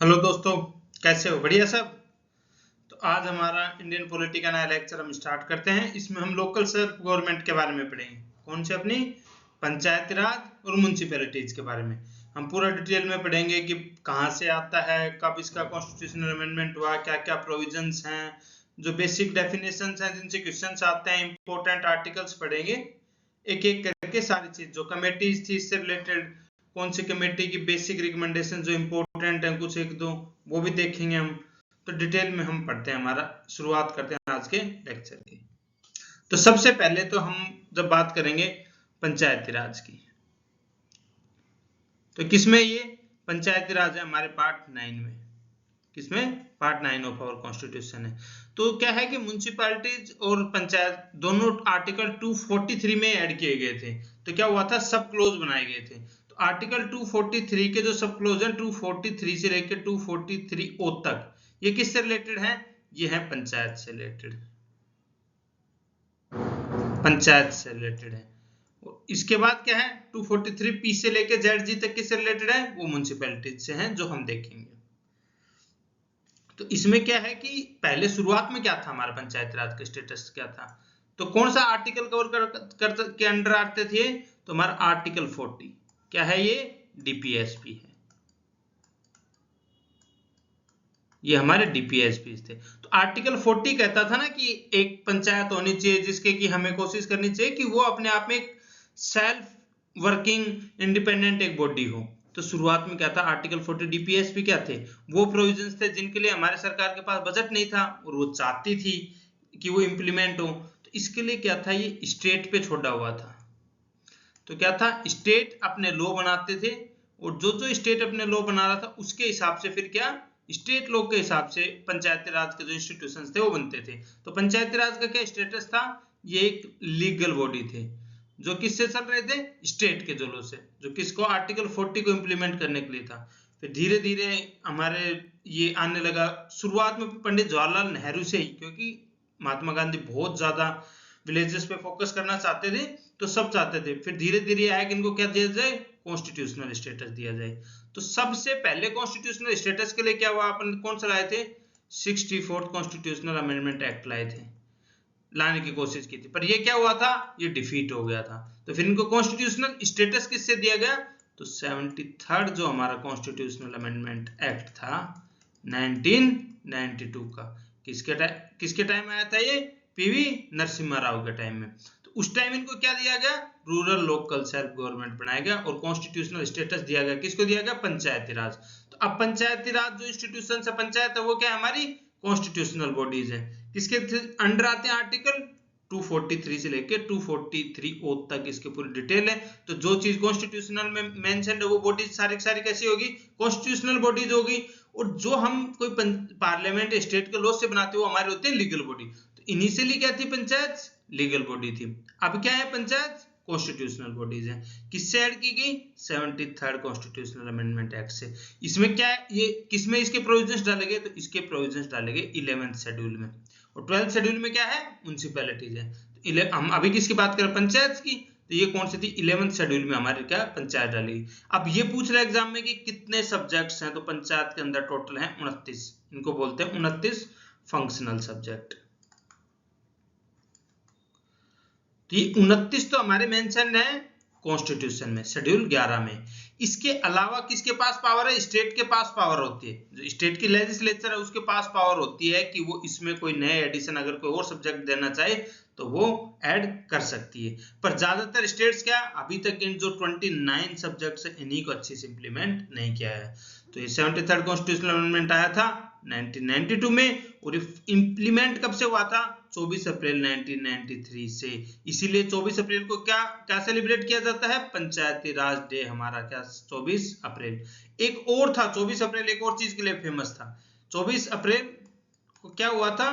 Hello दोस्तों, कैसे हो? बढ़िया सब। तो आज हमारा इंडियन पॉलिटी का नया लेक्चर हम स्टार्ट करते हैं। इसमें हम लोकल सेल्फ गवर्नमेंट के बारे में पढ़ेंगे। कौन से? अपनी पंचायती राज और म्यूनिसिपैलिटीज के बारे में हम पूरा डिटेल में पढ़ेंगे कि कहाँ से आता है, कब इसका कॉन्स्टिट्यूशनल अमेंडमेंट हुआ, क्या क्या प्रोविजंस हैं, जो बेसिक डेफिनेशंस हैं जिनसे क्वेश्चंस आते हैं, इंपॉर्टेंट आर्टिकल्स पढ़ेंगे एक एक करके। सारी चीज जो कमेटीज थी इससे रिलेटेड, कौन सी कमेटी की बेसिक रिकमेंडेशन जो इंपॉर्टेंट है कुछ एक दो, वो भी देखेंगे हम। तो डिटेल में हम पढ़ते हैं, हमारा शुरुआत करते हैं आज के लेक्चर की। तो सबसे पहले तो हम जब बात करेंगे पंचायती राज की, तो किसमें ये पंचायती राज है? हमारे पार्ट 9 में। किसमें? पार्ट 9 ऑफ आवर कॉन्स्टिट्यूशन है। तो क्या है कि म्युनिसिपैलिटीज और पंचायत दोनों आर्टिकल 243 में ऐड किए गए थे। तो क्या हुआ था? सब क्लोज बनाए गए थे। तो आर्टिकल 243 के जो सब क्लोज है 243 से लेकर 243 ओ तक, ये किससे रिलेटेड है? ये है पंचायत से रिलेटेड, पंचायत से रिलेटेड है। इसके बाद क्या है? 243 पी से लेकर जेड जी तक किससे रिलेटेड है? वो म्युनिसिपैलिटीज से हैं, जो हम देखेंगे। तो इसमें क्या है कि पहले शुरुआत में क्या था, हमारा पंचायती राज का स्टेटस क्या था? तो कौन सा आर्टिकल कवर के अंडर आते थे? तो हमारा आर्टिकल 40 क्या है? ये डीपीएसपी है। ये हमारे डीपीएसपी थे। तो आर्टिकल 40 कहता था ना कि एक पंचायत होनी चाहिए जिसके कि हमें कोशिश करनी चाहिए कि वो अपने आप में एक सेल्फ वर्किंग इंडिपेंडेंट एक बॉडी हो। तो शुरुआत में क्या था? आर्टिकल 40 डीपीएसपी क्या थे? वो प्रोविजंस थे जिनके लिए हमारे सरकार के पास बजट नहीं था और वो चाहती थी कि वो इंप्लीमेंट हो। तो इसके लिए क्या था? ये स्टेट पे छोड़ा हुआ था। तो क्या था? स्टेट अपने लॉ बनाते थे और जो जो स्टेट अपने लॉ बना रहा था उसके हिसाब से फिर क्या, स्टेट लॉ के हिसाब से पंचायती राज के जो इंस्टीट्यूशंस थे वो बनते थे। तो पंचायती राज का क्या स्टेटस था? ये एक लीगल बॉडी थे जो किससे चल रहे थे? स्टेट के जो लॉ से, जो किसको? आर्टिकल 40 को इंप्लीमेंट करने के लिए था। फिर धीरे धीरे हमारे ये आने लगा, शुरुआत में पंडित जवाहरलाल नेहरू से ही, क्योंकि महात्मा गांधी बहुत ज्यादा विलेजेस पे फोकस करना चाहते थे, तो सब चाहते थे। फिर धीरे धीरे आया कि इनको क्या दिया जाए? कॉन्स्टिट्यूशनल स्टेटस दिया जाए। तो सबसे पहले कॉन्स्टिट्यूशनल स्टेटस के लिए क्या हुआ? अपन कौन सा लाए थे? 64th कॉन्स्टिट्यूशनल अमेंडमेंट एक्ट लाए थे, लाने की कोशिश की थी, पर ये क्या हुआ था? ये डिफीट हो गया था। तो फिर इनको कॉन्स्टिट्यूशनल स्टेटस किससे दिया गया? तो 73rd जो हमारा कॉन्स्टिट्यूशनल अमेंडमेंट एक्ट था 1992 का, किसके टाइम आया था? ये पीवी नरसिम्हा राव के टाइम में। तो उस टाइम इनको क्या दिया गया? रूरल लोकल सेल्फ गवर्नमेंट बनाया गया और कॉन्स्टिट्यूशनल स्टेटस दिया गया। किसको दिया गया? पंचायती राज। तो अब पंचायती राज जो इंस्टीट्यूशन है पंचायत है, वो क्या है? हमारी कॉन्स्टिट्यूशनल बॉडीज है। किसके अंडर आते हैं? आर्टिकल 243 से लेके 243 ओ तक इसके पूरी डिटेल है। तो जो चीज कॉन्स्टिट्यूशनल में मेंशन है वो बॉडीज सारी सारी कैसी होगी? कॉन्स्टिट्यूशनल बॉडीज होगी। और जो हम कोई पार्लियामेंट स्टेट के लॉ से बनाते हो हमारे होते हैं लीगल बॉडी। तो इनिशियली क्या थी? पंचायत लीगल बॉडी थी। अब क्या है? पंचायत कॉन्स्टिट्यूशनल बॉडीज है। किससे ऐड की गई? 73rd कॉन्स्टिट्यूशनल अमेंडमेंट एक्ट से। इसमें क्या है? ये किसमें इसके प्रोविजंस डाले गए? तो इसके प्रोविजंस डाले गए 11th शेड्यूल में। और 12th शेड्यूल में क्या है? म्युनिसिपैलिटीज है। तो हम अभी किसकी बात करें? पंचायत की। तो ये कौन सी थी? 11th शेड्यूल में हमारे क्या पंचायत डाली। अब ये पूछ रहा है एग्जाम में कि कितने सब्जेक्ट्स हैं? तो पंचायत के अंदर टोटल है 29। इनको बोलते हैं 29 फंक्शनल सब्जेक्ट। तो ये 29 तो हमारे मेंशन है कॉन्स्टिट्यूशन में, शेड्यूल 11 में। इसके अलावा किसके पास पावर है? स्टेट के पास पावर होती है। जो स्टेट की लेजिस्लेचर है उसके पास पावर होती है कि वो इसमें कोई नए एडिशन अगर कोई और सब्जेक्ट देना चाहे तो वो ऐड कर सकती है। पर ज्यादातर स्टेट्स क्या अभी तक इन जो 29 सब्जेक्ट्स है इन्हीं को अच्छे से इंप्लीमेंट नहीं किया है। तो ये 73rd कॉन्स्टिट्यूशनल अमेंडमेंट आया था 1992 में और इंप्लीमेंट कब से हुआ था? 24 अप्रैल 1993 से। इसीलिए 24 अप्रैल को क्या क्या सेलिब्रेट किया जाता है? पंचायती राज डे हमारा क्या 24 अप्रैल। एक और था 24 अप्रैल, एक और चीज के लिए फेमस था। 24 अप्रैल को क्या हुआ था?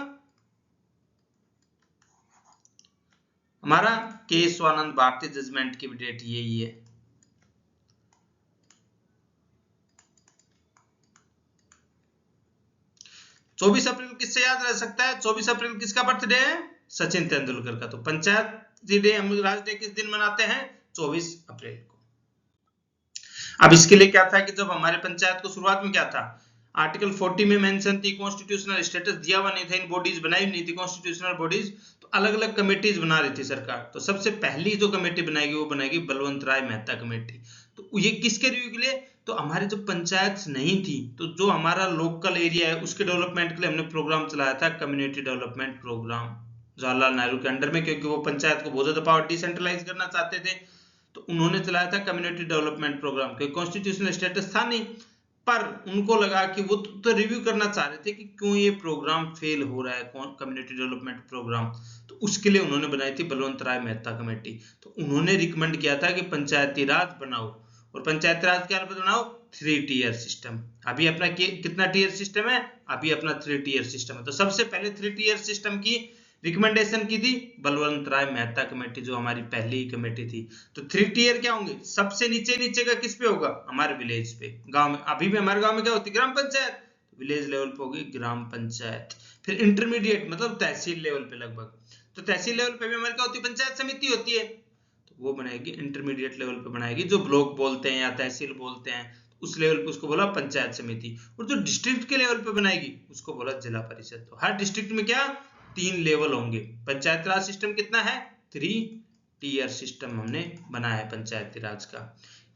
हमारा केशवानंद भारती जजमेंट की डेट यही है। चौबीस अप्रैल किससे याद रह सकता है? 24 अप्रैल किसका बर्थडे है? सचिन तेंदुलकर का। तो पंचायती डे हम राज डे किस दिन मनाते हैं? 24 अप्रैल को। अब इसके लिए क्या था कि जब हमारे पंचायत को शुरुआत में क्या था? आर्टिकल 40 में मेंशन थी, कॉन्स्टिट्यूशनल स्टेटस दिया हुआ नहीं था, इन बॉडीज बनाई नहीं थी कॉन्स्टिट्यूशनल बॉडीज, तो अलग अलग कमेटीज बना रही थी सरकार। तो सबसे पहली जो कमेटी बनाएगी वो बनाएगी बलवंत राय मेहता कमेटी। तो ये किसके रिव्यू के लिए? तो हमारे जो पंचायत नहीं थी, तो जो हमारा लोकल एरिया है उसके डेवलपमेंट के लिए हमने प्रोग्राम चलाया था, community development programme Jawaharlal Nehru के अंडर में, क्योंकि वो पंचायत को बहुत ज्यादा पावर डिसेंट्रलाइज करना चाहते थे। तो उन्होंने चलाया था कम्युनिटी डेवलपमेंट प्रोग्राम, क्योंकि कॉन्स्टिट्यूशनल स्टेटस था नहीं, पर उनको लगा कि वो तो रिव्यू करना चाह रहे थे कि क्यों ये प्रोग्राम फेल हो रहा है, कम्युनिटी डेवलपमेंट प्रोग्राम। तो उसके लिए उन्होंने बनाई थी बलवंत राय मेहता कमेटी। तो उन्होंने रिकमेंड किया था कि पंचायती राज बनाओ, और पंचायती राज क्या बनाओ? 3 टीयर सिस्टम। अभी अपना कितना टीयर सिस्टम है? अभी अपना 3 टीयर सिस्टम है। तो सबसे पहले 3 टीयर सिस्टम की रिकमेंडेशन की थी बलवंत राय मेहता कमेटी, जो हमारी पहली कमेटी थी। तो 3 टीयर क्या होंगे? सबसे नीचे नीचे का किस पे होगा? हमारे विलेज पे, गांव में। अभी भी हमारे गांव में क्या होती है? ग्राम पंचायत। विलेज लेवल पे होगी ग्राम पंचायत। फिर इंटरमीडिएट मतलब तहसील लेवल पे लगभग, तो तहसील लेवल पे भी हमारे क्या होती है? पंचायत समिति होती है। तो वो बनाएगी इंटरमीडिएट लेवल पे बनाएगी, जो ब्लॉक बोलते हैं या तहसील बोलते हैं, उस लेवल पे उसको बोला पंचायत समिति। और जो डिस्ट्रिक्ट के लेवल पे बनाएगी उसको बोला जिला परिषद। तो हर डिस्ट्रिक्ट में क्या 3 लेवल होंगे। पंचायती राज सिस्टम कितना है? 3 टीयर सिस्टम हमने बनाया है पंचायती राज का।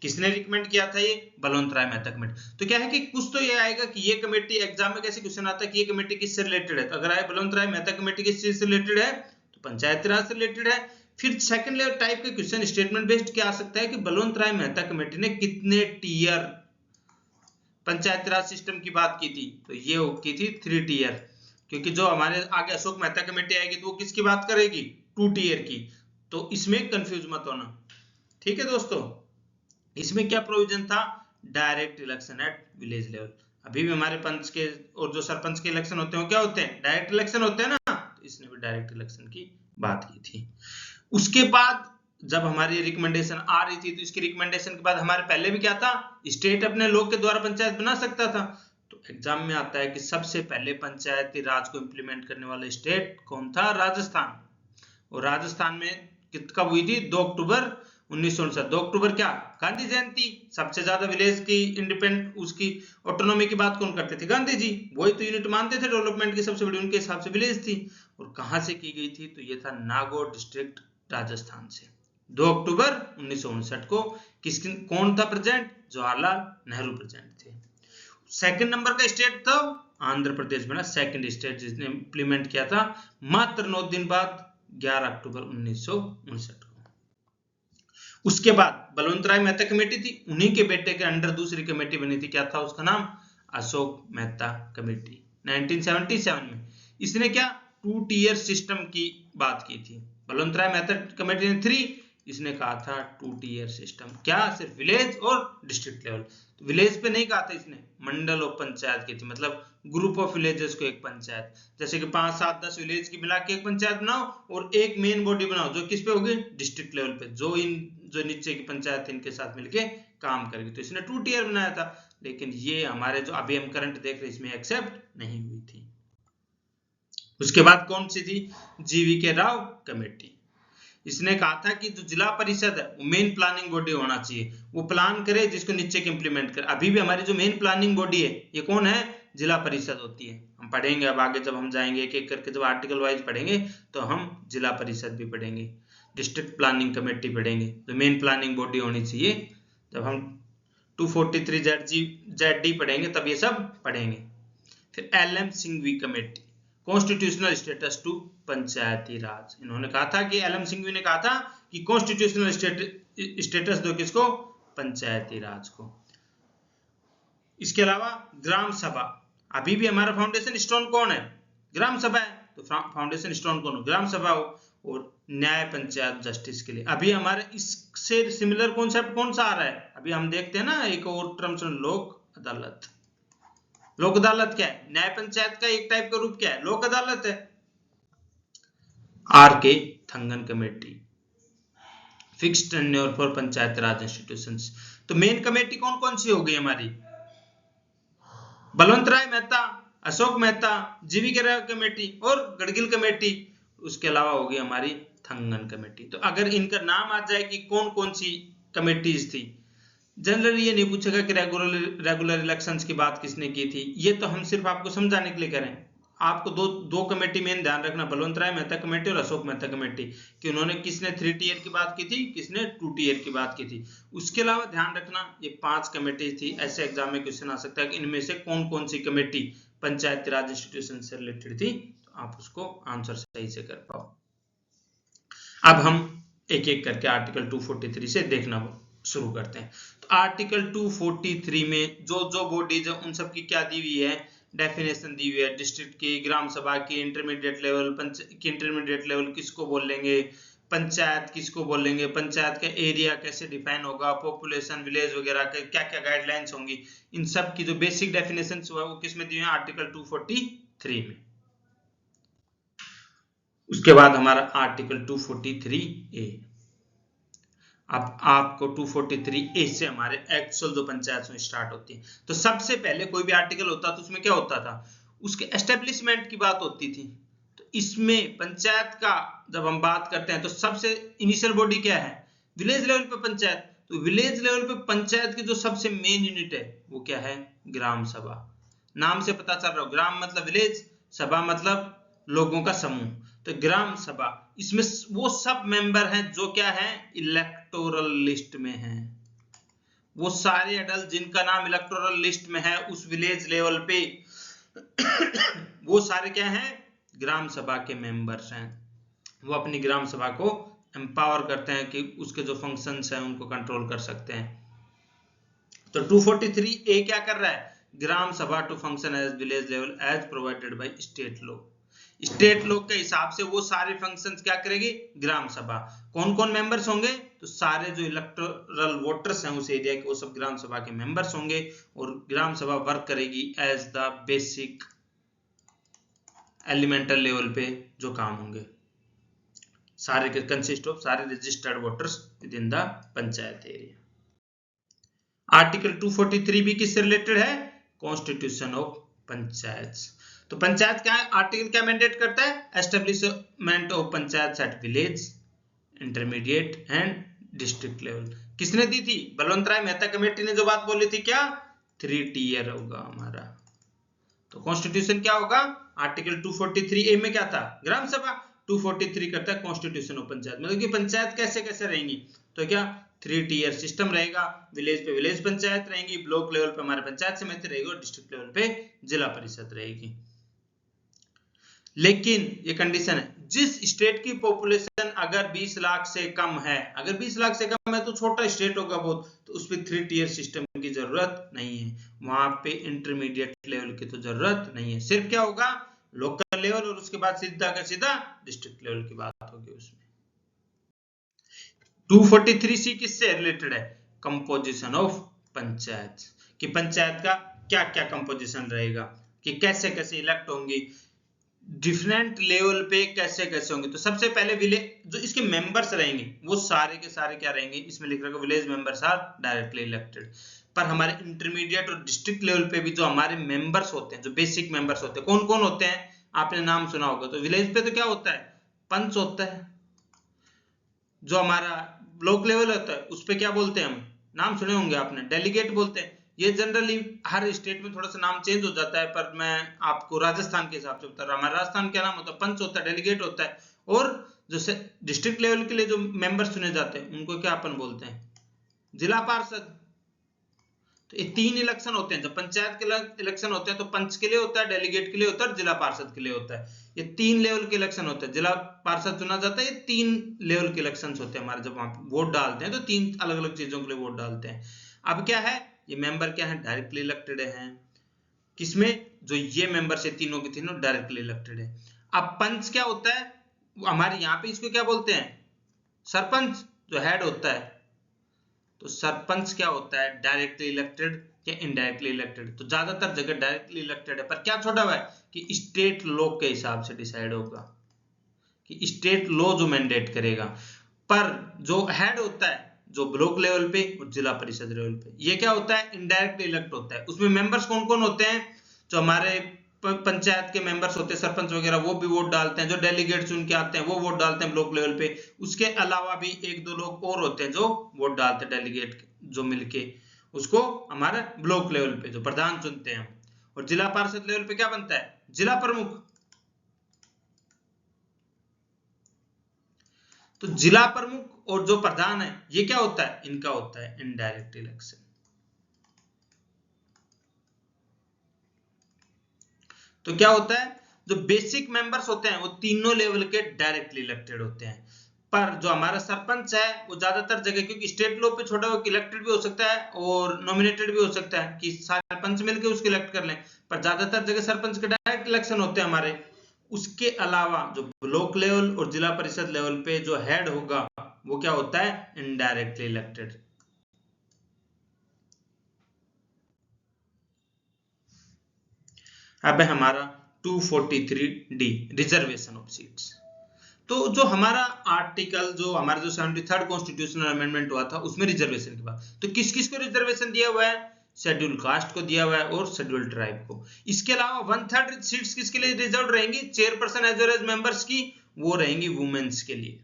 किसने रिकमेंड किया था? ये बलवंत राय मेहता कमेटी। तो क्या है कि कुछ तो ये आएगा कि ये कमेटी, एग्जाम में कैसे क्वेश्चन आता है कि ये कमेटी किससे रिलेटेड है, तो अगर आए बलवंत राय मेहता कमेटी किस चीज से रिलेटेड है, तो पंचायती राज से रिलेटेड है। फिर सेकंड लेवल टाइप के क्वेश्चन स्टेटमेंट बेस्ड क्या आ सकता है कि बलवंत राय मेहता कमेटी ने कितने टीयर पंचायती राज सिस्टम की बात की थी, तो ये की थी 3 टीयर। क्योंकि जो हमारे आगे अशोक मेहता कमेटी आएगी तो वो किसकी बात करेगी? 2 टीयर की। तो इसमें कंफ्यूज मत होना, ठीक है दोस्तों। इसमें क्या प्रोविजन था? Direct election at village level. अभी भी हमारे पंच के और जो सरपंच के इलेक्शन होते हैं क्या होते हैं? डायरेक्ट इलेक्शन होते हैं ना। तो इसने भी डायरेक्ट इलेक्शन की बात की थी। उसके बाद जब हमारी रिकमेंडेशन आ रही थी, तो इसकी रिकमेंडेशन के बाद हमारे पहले भी क्या था? स्टेट अपने लोग के द्वारा पंचायत बना सकता था। तो एग्जाम में आता है कि सबसे पहले पंचायती राज को इंप्लीमेंट करने वाला स्टेट कौन था? राजस्थान। और राजस्थान में कब हुई थी? 2 अक्टूबर 1959। 2 अक्टूबर क्या? गांधी जयंती। सबसे ज्यादा विलेज की इंडिपेंडेंट उसकी ऑटोनॉमी की बात कौन करते थे? गांधी जी। वही तो यूनिट मानते थे डेवलपमेंट की सबसे बड़ी, उनके हिसाब से विलेज थी। और कहां से की गई थी? तो ये था नागौर डिस्ट्रिक्ट, राजस्थान से। 2 अक्टूबर 1959 को कौन था प्रेजेंट? जवाहरलाल नेहरू प्रेजेंट थे। सेकंड नंबर का स्टेट था आंध्र प्रदेश बना, सेकंड स्टेट जिसने इंप्लीमेंट किया था मात्र 9 दिन बाद 11 अक्टूबर 1959 को। उसके बाद बलवंत राय मेहता कमेटी थी, उन्हीं के बेटे के अंडर दूसरी कमेटी बनी थी, क्या था उसका नाम? अशोक मेहता कमेटी, 1977 में। इसने क्या 2 टीयर सिस्टम की बात की थी। बलवंत राय मेहता कमेटी ने 3, इसने कहा था 2 टीयर सिस्टम। क्या? सिर्फ विलेज और डिस्ट्रिक्ट लेवल। तो विलेज पे नहीं कहा था इसने, मंडल और पंचायत की थी, मतलब ग्रुप ऑफ विलेजेस को एक पंचायत, जैसे कि 5, 7, 10 विलेज की मिला के एक पंचायत बनाओ, और एक मेन बॉडी बनाओ जो किस पे होगी? डिस्ट्रिक्ट लेवल पे, जो नीचे की पंचायत इनके साथ मिलके काम करेगी। तो इसने 2 टीयर बनाया था, लेकिन ये हमारे जो अभी हम करंट देख रहे हैं इसमें एक्सेप्ट नहीं हुई थी। उसके बाद कौन सी थी? जीवी के राव कमेटी। इसने कहा था कि जो जिला परिषद है वो मेन प्लानिंग बॉडी होना चाहिए, वो प्लान करे जिसको नीचे के इंप्लीमेंट करे। अभी भी हमारी जो मेन प्लानिंग बॉडी है ये कौन है? जिला परिषद होती है। हम पढ़ेंगे अब आगे, जब हम जाएंगे एक एक करके, जब आर्टिकल वाइज पढ़ेंगे तो हम जिला परिषद भी पढ़ेंगे, डिस्ट्रिक्ट प्लानिंग कमेटी पढ़ेंगे, जो मेन प्लानिंग बॉडी होनी चाहिए। जब हम 243 ZD पढ़ेंगे तब ये सब पढ़ेंगे। फिर LM Singhvi committee, constitutional status to Panchayati Raj. इन्होंने कहा था कि LM सिंघवी ने कहा था कि कॉन्स्टिट्यूशनल स्टेटस दो किसको? पंचायती राज को। इसके अलावा ग्राम सभा, अभी भी हमारा फाउंडेशन स्टोन कौन है? ग्राम सभा है। तो फाउंडेशन स्टोन कौन हो? ग्राम सभा हो। और न्याय पंचायत जस्टिस के लिए अभी हमारे इससे सिमिलर कॉन्सेप्ट कौन सा आ रहा है? अभी हम देखते हैं ना एक और टर्म, लोक अदालत। लोक अदालत क्या है? न्याय पंचायत का एक टाइप का रूप क्या है? लोक अदालत है। RK Thungon committee, fixed tenure for panchayat raj institutions. तो मेन कमेटी कौन कौन सी हो गई हमारी? बलवंत राय मेहता, अशोक मेहता, जीवी के राव कमेटी और गढ़गिल कमेटी। उसके अलावा होगी हमारी थंगन कमेटी। तो अगर इनका नाम आ जाए कि कौन कौन सी कमेटीज थी, जनरली ये नहीं पूछेगा कि रेगुलर इलेक्शंस की बात किसने की थी, ये तो हम सिर्फ आपको समझाने के लिए करें। आपको दो कमेटी में ध्यान रखना, बलवंत राय मेहता कमेटी और अशोक मेहता कमेटी, कि उन्होंने किसने 3 टियर की बात की थी, किसने 2 टियर की बात की थी। उसके अलावा ध्यान रखना ये 5 कमेटी थी। ऐसे एग्जाम में क्वेश्चन आ सकता है कि इनमें से कौन कौन सी कमेटी पंचायती राज इंस्टीट्यूशन से रिलेटेड थी, तो आप उसको आंसर सही से कर पाओ। अब हम एक एक करके आर्टिकल 243 से देखना शुरू करते हैं। तो आर्टिकल 243 में जो जो बॉडीज है उन सब की क्या दी हुई है, डेफिनेशन दी हुई है। डिस्ट्रिक्ट की, ग्राम सभा की, इंटरमीडिएट लेवल, इंटरमीडिएट लेवल किसको बोल लेंगे, पंचायत किसको बोल लेंगे, पंचायत का एरिया कैसे डिफाइन होगा, पॉपुलेशन, विलेज वगैरह के क्या क्या गाइडलाइंस होंगी, इन सब की जो बेसिक डेफिनेशन है वो किसमें दी हुई है, आर्टिकल 243 में। उसके बाद हमारा आर्टिकल 243A। अब आपको 243A से हमारे एक्चुअल जो पंचायत में स्टार्ट होती है। तो सबसे पहले कोई भी आर्टिकल होता तो उसमें क्या होता था, उसके एस्टेब्लिशमेंट की बात होती थी। तो इसमें पंचायत का जब हम बात करते हैं तो सबसे इनिशियल बॉडी क्या है, विलेज लेवल पे पंचायत। तो विलेज लेवल पे पंचायत की जो सबसे मेन यूनिट है वो क्या है, ग्राम सभा। नाम से पता चल रहा हो, ग्राम मतलब विलेज, सभा मतलब लोगों का समूह। तो ग्राम सभा, इसमें वो सब मेंबर हैं जो क्या है, इलेक्टोरल लिस्ट में हैं। वो सारे अडल्ट जिनका नाम इलेक्टोरल लिस्ट में है उस विलेज लेवल पे वो सारे क्या हैं, ग्राम सभा के मेंबर्स हैं। वो अपनी ग्राम सभा को एम्पावर करते हैं कि उसके जो फंक्शंस हैं उनको कंट्रोल कर सकते हैं। तो 243A क्या कर रहा है, gram sabha to function as village level as provided by state law. State law के हिसाब से वो सारे फंक्शंस क्या करेगी, ग्राम सभा। कौन कौन मेंबर्स होंगे, तो सारे जो इलेक्टोरल वोटर्स हैं उस एरिया के वो सब ग्राम सभा के मेंबर्स होंगे। और ग्राम सभा वर्क करेगी as the basic elemental level पे जो काम होंगे, सारे के कंसिस्ट ऑफ सारे registered voters within the panchayat area. Article 243 भी किससे रिलेटेड है, कॉन्स्टिट्यूशन ऑफ पंचायत। तो पंचायत क्या है, आर्टिकल क्या मैंडेट करता है, establishment of panchayat at village, intermediate and district level. किसने दी थी, बलवंत राय मेहता कमेटी ने जो बात बोली थी, क्या 3 टियर होगा हमारा। तो कॉन्स्टिट्यूशन क्या होगा, आर्टिकल 243A में क्या था, ग्राम सभा। 243 करता है कॉन्स्टिट्यूशन ऑफ पंचायत, मतलब कि पंचायत कैसे कैसे रहेंगी। तो क्या 3 टियर सिस्टम रहेगा, विलेज पे विलेज पंचायत रहेंगी, ब्लॉक लेवल पे हमारे पंचायत समिति रहेगी और डिस्ट्रिक्ट लेवल पे जिला परिषद रहेगी। लेकिन ये कंडीशन है, जिस स्टेट की पॉपुलेशन अगर 20 लाख से कम है, अगर 20 लाख से कम है तो छोटा स्टेट होगा बहुत, तो उस पर 3 टियर सिस्टम की जरूरत नहीं है। वहां पे इंटरमीडिएट लेवल की तो जरूरत नहीं है, सिर्फ क्या होगा, लोकल लेवल, और उसके बाद सीधा का सीधा डिस्ट्रिक्ट लेवल की बात होगी उसमें। 243C किससे रिलेटेड है, कंपोजिशन ऑफ पंचायत, कि पंचायत का क्या क्या कंपोजिशन रहेगा, कि कैसे कैसे इलेक्ट होंगी, डिफरेंट लेवल पे कैसे कैसे होंगे। तो सबसे पहले विलेज जो इसके मेंबर्स रहेंगे वो सारे के सारे क्या रहेंगे, इसमें लिख रखा village members are directly elected. पर हमारे इंटरमीडिएट और डिस्ट्रिक्ट लेवल पे भी जो हमारे मेंबर्स होते हैं, जो बेसिक मेंबर्स होते हैं, कौन कौन होते हैं, आपने नाम सुना होगा। तो विलेज पे तो क्या होता है, पंच होता है। जो हमारा ब्लॉक लेवल होता है उस पे क्या बोलते हैं हम, नाम सुने होंगे आपने, डेलीगेट बोलते हैं। ये जनरली हर स्टेट में थोड़ा सा नाम चेंज हो जाता है, पर मैं आपको राजस्थान के हिसाब से बता रहा हूँ। हमारा राजस्थान क्या नाम होता है, पंच होता है, डेलीगेट होता है। और जो डिस्ट्रिक्ट लेवल के लिए जो मेंबर चुने जाते हैं उनको क्या अपन बोलते हैं, जिला पार्षद। तो ये 3 इलेक्शन होते हैं, जब पंचायत के इलेक्शन होते हैं तो पंच के लिए होता है, डेलीगेट के लिए होता है और जिला पार्षद के लिए होता है। ये 3 लेवल के इलेक्शन होते हैं, जिला पार्षद चुना जाता है। ये 3 लेवल के इलेक्शन होते हैं हमारे, जब वहां वोट डालते हैं तो 3 अलग अलग चीजों के लिए वोट डालते हैं। अब क्या है, ये मेंबर क्या है, डायरेक्टली इलेक्टेड है। किसमें, जो ये मेंबर्स है तीनों के तीनों डायरेक्टली इलेक्टेड है। अब पंच क्या होता है, हमारे यहाँ पे इसको क्या बोलते हैं, सरपंच, जो हेड होता है। तो सरपंच क्या होता है, डायरेक्टली इलेक्टेड या इनडायरेक्टली इलेक्टेड। तो ज्यादातर जगह डायरेक्टली इलेक्टेड है, पर क्या छोड़ा हुआ है कि स्टेट लॉ के हिसाब से डिसाइड होगा, कि स्टेट लॉ जो मैंडेट करेगा। पर जो हेड होता है, जो ब्लॉक लेवल पे और जिला परिषद लेवल पे, ये क्या होता है, इनडायरेक्टली इलेक्ट होता है। उसमें मेंबर्स कौन कौन होते हैं, जो हमारे पंचायत के मेंबर्स होते हैं, सरपंच वगैरह, वो भी वोट डालते हैं। जो डेलीगेट चुन के आते हैं वो वोट डालते हैं ब्लॉक लेवल पे। उसके अलावा भी 1-2 लोग और होते हैं जो वोट डालते हैं, डेलीगेट जो मिलके। उसको हमारा ब्लॉक लेवल पे जो प्रधान चुनते हैं हम, और जिला पार्षद लेवल पे क्या बनता है, जिला प्रमुख। तो जिला प्रमुख और जो प्रधान है ये क्या होता है, इनका होता है इनडायरेक्ट इलेक्शन। तो क्या होता है, जो बेसिक मेंबर्स होते हैं वो तीनों लेवल के डायरेक्टली इलेक्टेड होते हैं, पर जो हमारा सरपंच है वो ज्यादातर जगह, क्योंकि स्टेट लो पे छोटा, वो इलेक्टेड भी हो सकता है और नॉमिनेटेड भी हो सकता है कि सारे पंच मिलकर उसको इलेक्ट कर लें, पर ज्यादातर जगह सरपंच के डायरेक्ट इलेक्शन होते हैं हमारे। उसके अलावा जो ब्लॉक लेवल और जिला परिषद लेवल पे जो हेड होगा वो क्या होता है, इनडायरेक्टली इलेक्टेड। अब है हमारा 243D रिजर्वेशन ऑफ सीट्स। तो जो हमारा आर्टिकल, जो हमारा जो 73rd कॉन्स्टिट्यूशनल अमेंडमेंट हुआ था उसमें रिजर्वेशन की बात, तो किस किस को रिजर्वेशन दिया हुआ है, शेड्यूल कास्ट को दिया हुआ है और शेड्यूल ट्राइब को। इसके अलावा 1/3 सीट्स किसके लिए रिजर्व रहेंगी, chairperson as well as members की, वो रहेंगी वुमेन्स के लिए।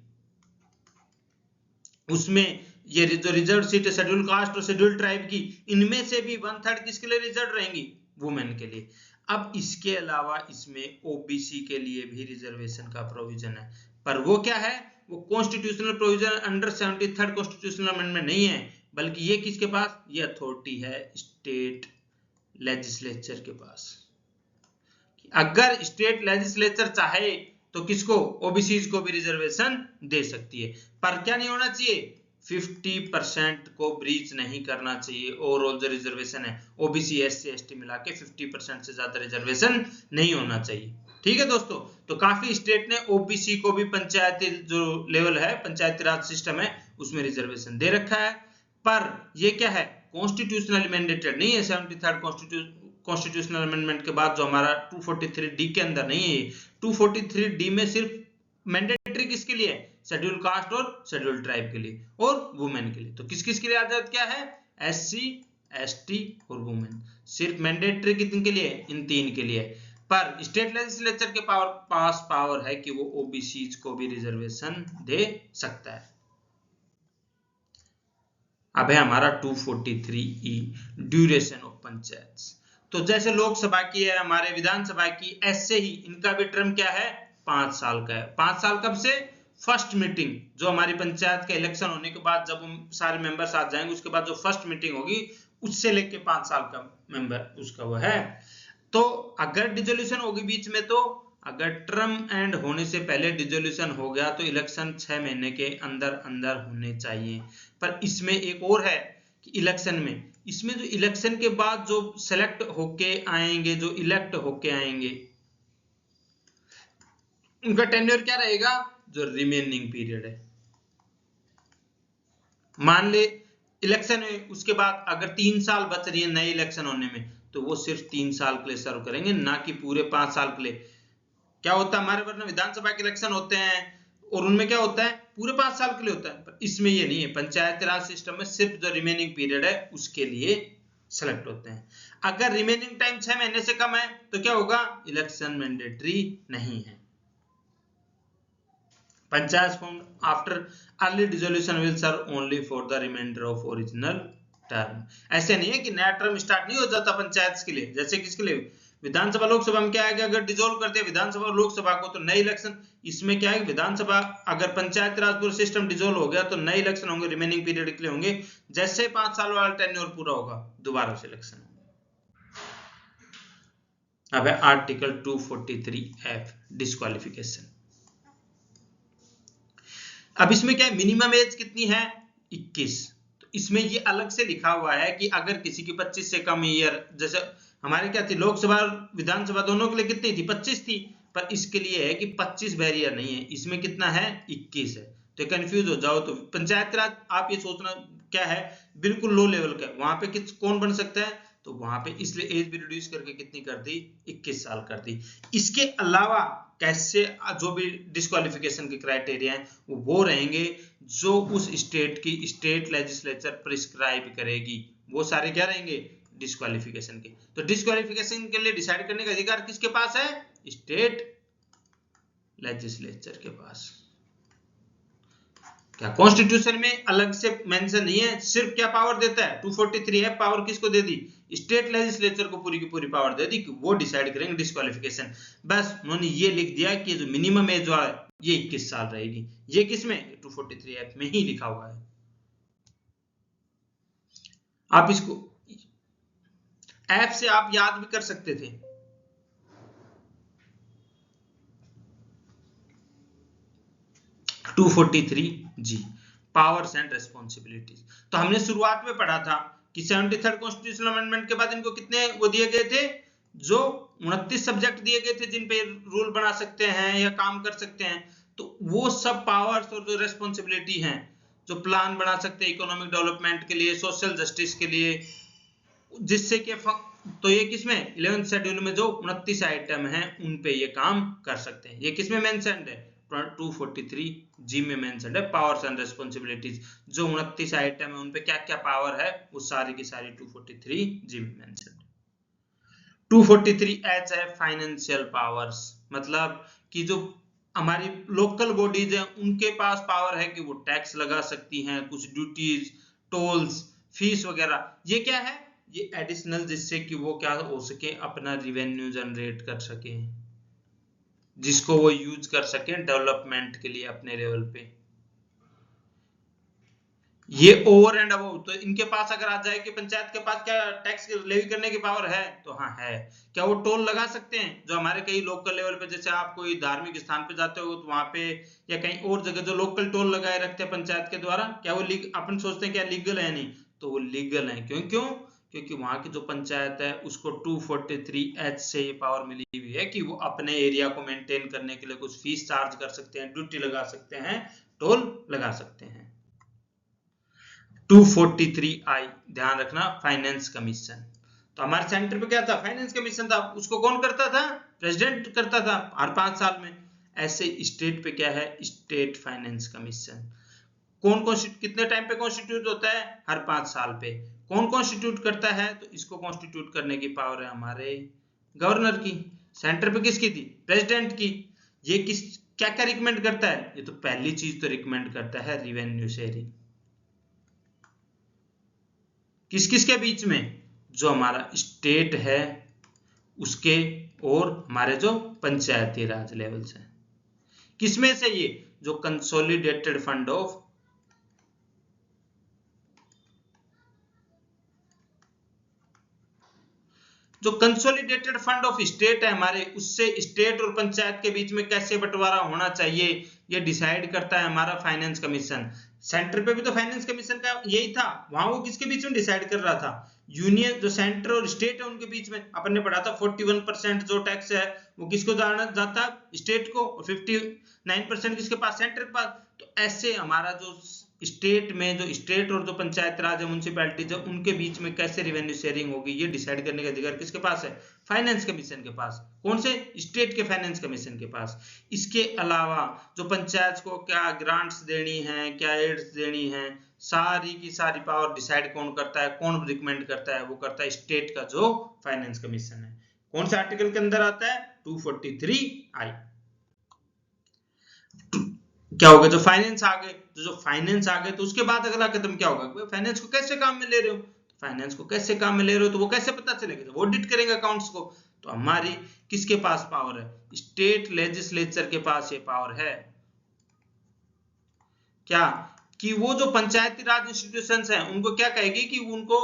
उसमें ये जो रिजर्व सीट है शेड्यूल कास्ट और शेड्यूल ट्राइब की, इनमें से भी 1/3 किसके लिए रिजर्व रहेंगी, वुमेन के लिए। अब इसके अलावा इसमें ओबीसी के लिए भी रिजर्वेशन का प्रोविजन है, पर वो क्या है, वो constitutional provision under 73rd constitutional amendment नहीं है, बल्कि ये किसके पास, ये अथॉरिटी है स्टेट लेजिस्लेचर के पास। अगर स्टेट लेजिस्लेचर चाहे तो किसको, ओबीसी को भी रिजर्वेशन दे सकती है, पर क्या नहीं होना चाहिए, 50% को ब्रीच नहीं करना चाहिए। ओवरऑल जो रिजर्वेशन है ओबीसी एससी एसटी मिला के 50% से ज्यादा रिजर्वेशन नहीं होना चाहिए। ठीक है दोस्तों, तो काफी स्टेट ने ओबीसी को भी पंचायती जो लेवल है, पंचायती राज सिस्टम है, उसमें रिजर्वेशन दे रखा है, पर ये क्या है, कॉन्स्टिट्यूशनली मैंडेटेड नहीं है। 73rd कॉन्स्टिट्यूशनल अमेंडमेंट के बाद जो हमारा 243D के अंदर नहीं है, 243D में सिर्फ मैंडेटरी किसके लिए है, शेड्यूल कास्ट और शेड्यूल ट्राइब के लिए और वुमेन के लिए। तो किस किस के लिए आजाद क्या है, एससी एसटी और वुमेन, सिर्फ मैंडेटरी कितने के लिए, इन तीन के लिए। पर स्टेट लेजिस्लेचर के पास पावर है कि वो ओबीसी को भी रिजर्वेशन दे सकता है। अब है हमारा 243E ड्यूरेशन ऑफ पंचायत। तो जैसे लोकसभा की है, हमारे विधानसभा की, ऐसे ही इनका भी टर्म क्या है, 5 साल का है। 5 साल कब से, फर्स्ट मीटिंग जो हमारी पंचायत का इलेक्शन होने के बाद जब हम सारे मेंबर्स आ जाएंगे उसके बाद जो फर्स्ट मीटिंग होगी उससे लेके 5 साल का मेंबर उसका वो है। तो अगर डिसोल्यूशन होगी बीच में, तो अगर टर्म एंड होने से पहले डिसोल्यूशन हो गया तो इलेक्शन 6 महीने के अंदर अंदर होने चाहिए। पर इसमें एक और है कि इलेक्शन में, इसमें जो इलेक्शन के बाद जो सेलेक्ट होके आएंगे, जो इलेक्ट होके आएंगे, उनका टेन्योर क्या रहेगा, जो रिमेनिंग पीरियड है। मान ले इलेक्शन है, उसके बाद अगर 3 साल बच रही है नए इलेक्शन होने में, तो वो सिर्फ 3 साल के लिए सर्व करेंगे, ना कि पूरे 5 साल के लिए। क्या होता है, हमारे वरना विधानसभा के इलेक्शन होते हैं और उनमें क्या होता है, पूरे 5 साल के लिए होता है, पर इसमें ये नहीं है। पंचायती राज सिस्टम में सिर्फ जो रिमेनिंग पीरियड है उसके लिए सेलेक्ट होते हैं। अगर रिमेनिंग टाइम 6 महीने से कम है तो क्या होगा, इलेक्शन मैंडेटरी नहीं है। Panchayat form after early dissolution will serve only for the reminder of original term. ऐसे नहीं है कि नया टर्म स्टार्ट नहीं हो जाता पंचायत के लिए, जैसे किसके लिए, विधानसभा लोकसभा में क्या है कि अगर डिसोल्व करते हैं विधानसभा और लोकसभा को तो नए इलेक्शन, इसमें क्या है, विधानसभा अगर पंचायत राज पूरा सिस्टम डिसोल्व हो गया तो नए इलेक्शन होंगे, रिमेनिंग पीरियड के लिए होंगे, जैसे 5 साल वाला टेन्योर पूरा होगा दोबारा से इलेक्शन होंगे। अब है आर्टिकल 243F डिस्क्वालिफिकेशन। अब इसमें क्या है, मिनिमम एज कितनी है, 21। तो इसमें ये अलग से लिखा हुआ है कि अगर किसी की 25 से कम ईयर, जैसे हमारे क्या थी, लोकसभा विधानसभा दोनों के लिए कितनी थी, 25 थी, पर इसके लिए है कि 25 बैरियर नहीं है, इसमें कितना है, 21 है। तो कंफ्यूज हो जाओ तो पंचायत राज आप ये सोचना क्या है, बिल्कुल लो लेवल का, वहां पे कौन बन सकता है, तो वहां पे इसलिए एज भी रिड्यूस करके कितनी कर दी, 21 साल कर दी। इसके अलावा कैसे जो भी डिस्क्वालिफिकेशन के क्राइटेरिया हैं वो रहेंगे जो उस स्टेट की स्टेट लेजिस्लेचर प्रिस्क्राइब करेगी, वो सारे क्या रहेंगे, डिस्क्वालिफिकेशन के। तो डिस्क्वालिफिकेशन के लिए डिसाइड करने का अधिकार किसके पास है, स्टेट लेजिस्लेचर के पास। क्या कॉन्स्टिट्यूशन में अलग से मेंशन नहीं है, सिर्फ क्या पावर देता है 243 है, पावर किसको दे दी, स्टेट लेजिस्लेचर को पूरी की पूरी पावर दे दी कि वो डिसाइड करेंगे डिस्क्वालिफिकेशन। बस उन्होंने ये लिख दिया कि जो मिनिमम एज वाला है ये 21 साल रहेगी। ये किसमें, 243 एक्ट में ही लिखा हुआ है। आप इसको ऐप से आप याद भी कर सकते थे। To 243 G, powers and responsibilities. तो हमने शुरुआत में पढ़ा था कि 73rd कॉन्स्टिट्यूशनल अमेंडमेंट के बाद इनको कितने वो दिए गए थे, जो 29 सब्जेक्ट दिए गए थे जिन पे रूल बना सकते हैं या काम कर सकते हैं। तो वो सब पावर्स और जो रेस्पॉन्सिबिलिटी हैं, जो प्लान बना सकते हैं इकोनॉमिक डेवलपमेंट के लिए, सोशल जस्टिस के लिए, जिससे कि तो ये किसमें 11th शेड्यूल में जो 29 आइटम हैं उन पे ये काम कर सकते हैं। ये किसमें मेंशन्ड है, 243 जी में मेंशन्ड है, पावर्स एंड रेस्पॉन्सिबिलिटीज। जो 29 आइटम है उन पे क्या क्या पावर है वो सारी की सारी 243 जी में मेंशन्ड है। 243 एच है फाइनेंशियल पावर्स, मतलब कि जो हमारी लोकल बॉडीज हैं उनके पास पावर है कि वो टैक्स लगा सकती हैं, कुछ ड्यूटीज, टोल्स, फीस वगैरह। ये क्या है, ये एडिशनल, जिससे कि वो क्या हो सके, अपना रिवेन्यू जनरेट कर सके, जिसको वो यूज कर सके डेवलपमेंट के लिए अपने लेवल पे। ये ओवर एंड अबव, तो इनके पास अगर आ जाए कि पंचायत के पास क्या टैक्स लेवी करने की पावर है, तो हाँ है। क्या वो टोल लगा सकते हैं, जो हमारे कई लोकल लेवल पे, जैसे आप कोई धार्मिक स्थान पे जाते हो तो वहां पे या कहीं और जगह जो लोकल टोल लगाए रखते हैं पंचायत के द्वारा, क्या वो अपन सोचते हैं क्या लीगल है, नहीं, तो वो लीगल है। क्यों क्योंकि वहां की जो पंचायत है उसको 243 एच से ये पावर मिली हुई है कि वो अपने एरिया को मेंटेन करने के लिए कुछ फीस चार्ज कर सकते हैं, ड्यूटी लगा सकते हैं, टोल लगा सकते हैं। 243I ध्यान रखना, फाइनेंस कमीशन। तो हमारे सेंटर पे क्या था, फाइनेंस कमीशन था। उसको कौन करता था, प्रेसिडेंट करता था हर 5 साल में। ऐसे स्टेट पे क्या है, स्टेट फाइनेंस कमीशन। कौन कितने टाइम पे कॉन्स्टिट्यूट होता है, हर 5 साल पे। कौन कॉन्स्टिट्यूट करता है, तो इसको कॉन्स्टिट्यूट करने की पावर है हमारे गवर्नर की। सेंटर पे किसकी थी, प्रेसिडेंट की। ये किस क्या क्या रिकमेंड करता है, ये तो पहली चीज तो रिकमेंड करता है रिवेन्यू शेयरिंग। किस किस के बीच में, जो हमारा स्टेट है उसके और हमारे जो पंचायती राज लेवल से। किसमें से, ये जो कंसोलिडेटेड फंड ऑफ, जो कंसोलिडेटेड फंड ऑफ स्टेट है हमारे, उससे स्टेट और पंचायत के बीच में कैसे बंटवारा होना चाहिए ये डिसाइड करता है हमारा फाइनेंस कमीशन। सेंटर पे भी तो फाइनेंस कमीशन का यही था, वहां वो किसके बीच में डिसाइड कर रहा था, यूनियन जो सेंटर और स्टेट है उनके बीच में। अपन ने पढ़ा था 41% जो टैक्स है वो किसको जाता है, स्टेट को, और 59% किसके पास, सेंटर के पास। तो ऐसे हमारा जो स्टेट में, जो स्टेट और जो पंचायत राज है, म्यूनिसिपैलिटीज है, उनके बीच में कैसे रेवेन्यू शेयरिंग होगी ये डिसाइड करने का अधिकार किसके पास है, फाइनेंस कमीशन के पास। कौन से, स्टेट के फाइनेंस कमीशन के पास। इसके अलावा जो पंचायत को क्या ग्रांट्स देनी है, क्या एड्स देनी है, सारी की सारी पावर डिसाइड कौन करता है, कौन रिकमेंड करता है, वो करता है स्टेट का जो फाइनेंस कमीशन है। कौन से आर्टिकल के अंदर आता है, 243I। क्या होगा, जो फाइनेंस आ गए, जो फाइनेंस आ गए तो उसके बाद अगला कदम क्या होगा, फाइनेंस को कैसे काम में ले रहे हो, फाइनेंस को कैसे काम में ले रहे हो तो वो कैसे पता चलेगा, जब ऑडिट करेंगे अकाउंट्स को। तो हमारी किसके पास पावर है, स्टेट लेजिस्लेचर के पास ये पावर है। क्या कि वो जो पंचायती राज इंस्टीट्यूशंस हैं उनको क्या कहेगी, कि उनको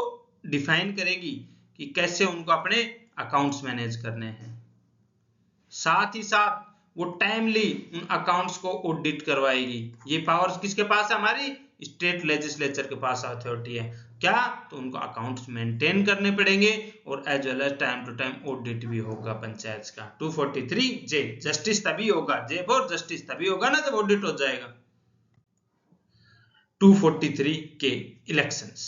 डिफाइन करेगी कि कैसे उनको अपने अकाउंट्स मैनेज करने हैं। साथ ही साथ वो टाइमली उन अकाउंट्स को ऑडिट करवाएगी। ये पावर्स किसके पास है, हमारी स्टेट लेजिस्लेचर के पास अथॉरिटी है। क्या, तो उनको अकाउंट्स मेंटेन करने पड़ेंगे और as well as time to time audit भी होगा पंचायत का। 243 जे, जस्टिस तभी होगा, जे फॉर जस्टिस तभी होगा ना जब ऑडिट हो जाएगा। 243 के इलेक्शंस,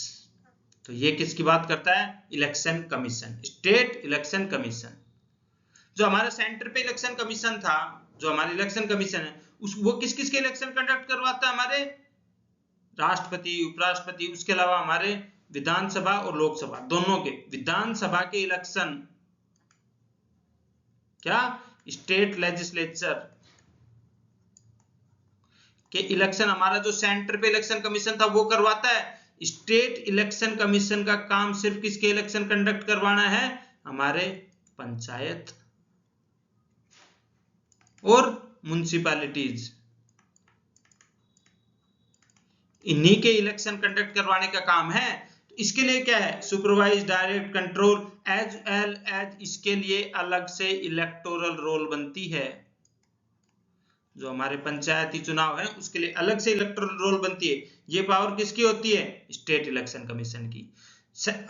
तो ये किसकी बात करता है, election commission, state election commission. जो हमारा सेंटर पे इलेक्शन कमीशन था, जो हमारे इलेक्शन कमीशन है वो किस किस के इलेक्शन कंडक्ट करवाता है, हमारे राष्ट्रपति, उपराष्ट्रपति, उसके अलावा हमारे विधानसभा और लोकसभा दोनों के। विधानसभा के इलेक्शन क्या, स्टेट लेजिस्लेचर कि इलेक्शन हमारा जो सेंटर पे इलेक्शन कमीशन था वो करवाता है। स्टेट इलेक्शन कमीशन का काम सिर्फ किसके इलेक्शन कंडक्ट करवाना है, हमारे पंचायत और म्युनिसिपैलिटीज, इन्हीं के इलेक्शन कंडक्ट करवाने का काम है। तो इसके लिए क्या है, supervise, direct, control, as well as इसके लिए अलग से इलेक्टोरल रोल बनती है। जो हमारे पंचायती चुनाव है उसके लिए अलग से इलेक्टोरल रोल बनती है। ये पावर किसकी होती है, स्टेट इलेक्शन कमीशन की।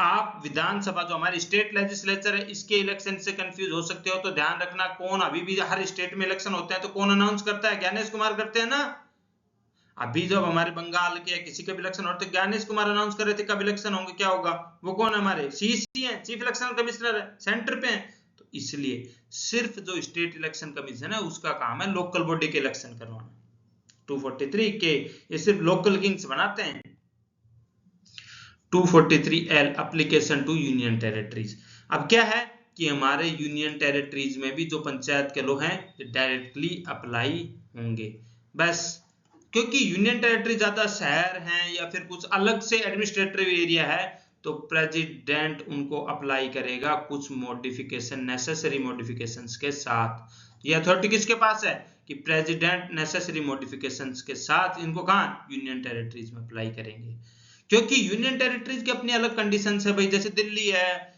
आप विधानसभा जो हमारी स्टेट लेजिस्लेचर है इसके इलेक्शन से कंफ्यूज हो सकते हो, तो ध्यान रखना कौन, अभी भी हर स्टेट में इलेक्शन होते हैं तो कौन अनाउंस करता है, ज्ञानेश कुमार करते हैं ना। अभी जब हमारे बंगाल के किसी के भी इलेक्शन होते तो ज्ञानेश कुमार अनाउंस कर रहे थे कब इलेक्शन होंगे, क्या होगा, वो कौन है, हमारे सीसी हैं, चीफ इलेक्शन कमिश्नर है, सेंटर पे हैं। तो इसलिए सिर्फ जो स्टेट इलेक्शन कमीशन है उसका काम है लोकल बॉडी के इलेक्शन करवाना। 243 के ये सिर्फ लोकल किंग्स बनाते हैं। 243L application to union territories. अब क्या है कि हमारे यूनियन टेरिटरीज में भी जो पंचायत के लोग हैं डायरेक्टली अप्लाई होंगे, बस क्योंकि यूनियन टेरिटरी ज्यादा शहर हैं या फिर कुछ अलग से एडमिनिस्ट्रेटिव एरिया है तो प्रेसिडेंट उनको अप्लाई करेगा कुछ मॉडिफिकेशन, नेसेसरी मॉडिफिकेशंस के साथ। ये अथॉरिटी किसके पास है कि प्रेसिडेंट नेसेसरी मॉडिफिकेशंस के साथ इनको कहाँ, यूनियन टेरिटरीज में अप्लाई करेंगे। क्योंकि यूनियन टेरिटरीज की अपनी अलग कंडीशंस है भाई, जैसे दिल्ली है,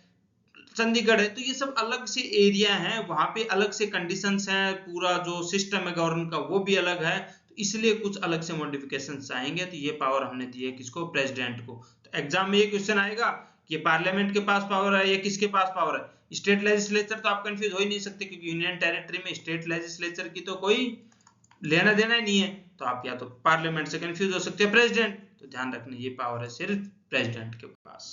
चंडीगढ़ है, तो ये सब अलग से एरिया हैं, वहां पे अलग से कंडीशंस हैं, पूरा जो सिस्टम है गवर्नमेंट का वो भी अलग है, तो इसलिए कुछ अलग से मॉडिफिकेशंस आएंगे। तो ये पावर हमने दी है किसको, प्रेसिडेंट को। तो एग्जाम में ये क्वेश्चन आएगा कि पार्लियामेंट के पास पावर है या किसके पास पावर है, स्टेट लेजिस्लेचर, तो आप कंफ्यूज हो ही नहीं सकते क्योंकि यूनियन टेरिटरी में स्टेट लेजिस्लेचर की तो कोई लेना देना ही नहीं है, तो आप या तो पार्लियामेंट से कंफ्यूज हो सकते हैं प्रेसिडेंट, तो ध्यान रखना ये पावर है सिर्फ प्रेसिडेंट के पास।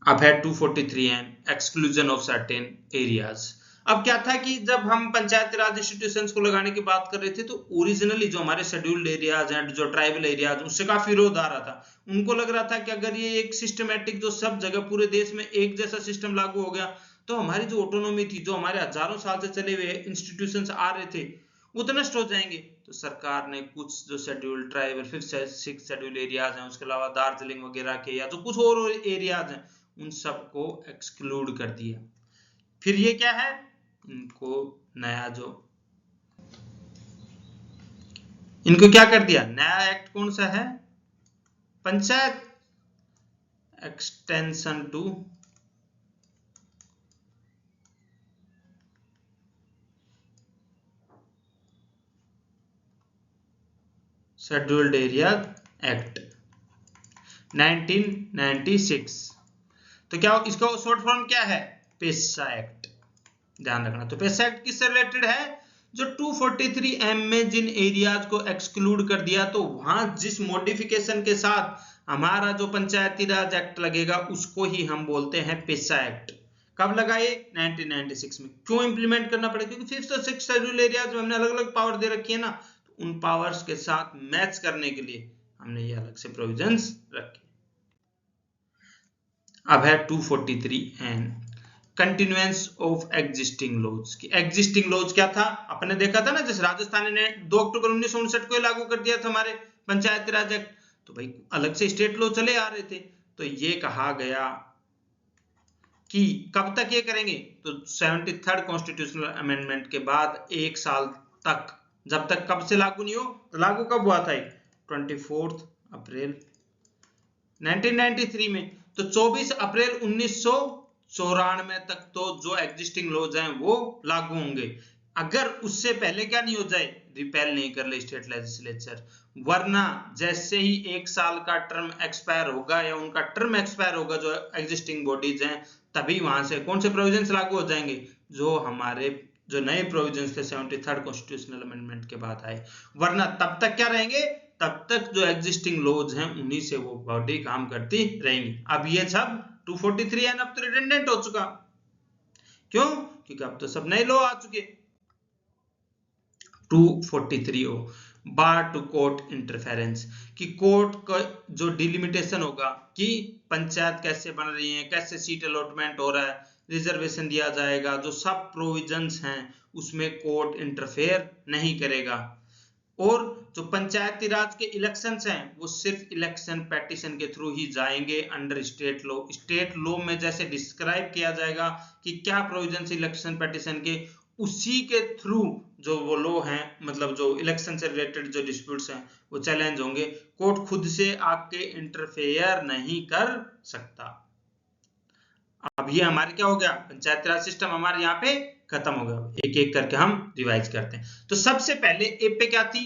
अब है 243N exclusion of certain areas. अब क्या था कि जब हम पंचायती राज इंस्टीट्यूशंस को लगाने की बात कर रहे थे तो ओरिजिनली जो हमारे शेड्यूल्ड एरियाज हैं, जो ट्राइबल एरियाज, उससे काफी विरोध आ रहा था। उनको लग रहा था कि अगर ये एक सिस्टमेटिक जो सब जगह पूरे देश में एक जैसा सिस्टम लागू हो गया तो हमारी जो ऑटोनॉमी थी, जो हमारे हजारों साल से चले हुए इंस्टीट्यूशंस आ रहे थे, वो तो नष्ट हो जाएंगे। तो सरकार ने कुछ जो scheduled tribal 5th 6th schedule areas हैं, उसके अलावा दार्जिलिंग वगैरह के या जो कुछ और एरियाज हैं, उन सबको एक्सक्लूड कर दिया। फिर ये क्या है, इनको नया जो इनको क्या कर दिया, नया एक्ट कौन सा है, panchayat extension to scheduled area act 1996। तो क्या इसका शॉर्ट फॉर्म क्या है, पेसा एक्ट, ध्यान रखना। तो पेसा एक्ट किससे रिलेटेड है, जो 243M में जिन एरियाज को एक्सक्लूड कर दिया तो वहां जिस मॉडिफिकेशन के साथ हमारा जो पंचायती राज एक्ट लगेगा उसको ही हम बोलते हैं पेसा एक्ट। कब लगाए, 1996 में। क्यों इंप्लीमेंट करना पड़ेगा, क्योंकि 5th और 6th शेड्यूल एरियाज में हमने अलग अलग पावर दे रखी है ना, तो उन पावर्स के साथ मैच करने के लिए हमने ये अलग से प्रोविजंस रखे। अब है 243N continuance of existing laws. की एग्जिस्टिंग लॉज क्या था, अपने देखा था ना, जैसे राजस्थान ने 2 अक्टूबर 1959 को लागू कर दिया था हमारे पंचायती राज एक्ट, तो भाई अलग से स्टेट लॉ चले आ रहे थे। तो ये कहा गया कि कब तक ये करेंगे, तो 73rd कॉन्स्टिट्यूशनल अमेंडमेंट के बाद 1 साल तक, जब तक कब से लागू नहीं हो, तो लागू कब हुआ था, 24 अप्रैल 1993 में। तो 24 अप्रैल 1994 तक तो जो एग्जिस्टिंग लॉज हैं वो लागू होंगे। अगर उससे पहले क्या नहीं हो जाए, रिपेल नहीं कर ले स्टेट लेजिस्लेचर, वरना जैसे ही 1 साल का टर्म एक्सपायर होगा या उनका टर्म एक्सपायर होगा जो एग्जिस्टिंग बॉडीज हैं, तभी वहां से कौन से प्रोविजंस लागू हो जाएंगे, जो हमारे जो नए प्रोविजंस थे 73rd कॉन्स्टिट्यूशनल अमेंडमेंट के बाद आए। वरना तब तक क्या रहेंगे, तब तक जो एग्जिस्टिंग लॉज हैं उन्हीं से वो बॉडी काम करती रहेंगी। अब ये सब 243N अब तो रिडंडेंट हो चुका, क्यों, क्योंकि अब तो सब नए लॉ आ चुके। 243O bar to court interference, कि कोर्ट का जो डिलिमिटेशन होगा कि पंचायत कैसे बन रही है, कैसे सीट अलॉटमेंट हो रहा है, रिजर्वेशन दिया जाएगा, जो सब प्रोविजंस हैं उसमें कोर्ट इंटरफेयर नहीं करेगा। और जो पंचायती राज के इलेक्शंस हैं वो सिर्फ इलेक्शन पेटिशन के थ्रू ही जाएंगे under state law. State law में जैसे डिस्क्राइब किया जाएगा कि क्या प्रोविजंस इलेक्शन पेटिशन के, उसी के थ्रू जो वो लॉ हैं, मतलब जो इलेक्शन से रिलेटेड जो डिस्प्यूट्स हैं वो चैलेंज होंगे। कोर्ट खुद से आके इंटरफेयर नहीं कर सकता। अब ये हमारे क्या हो गया, पंचायती राज सिस्टम हमारे यहाँ पे खत्म हो गया। एक एक करके हम रिवाइज करते हैं। तो सबसे पहले ए पे क्या थी,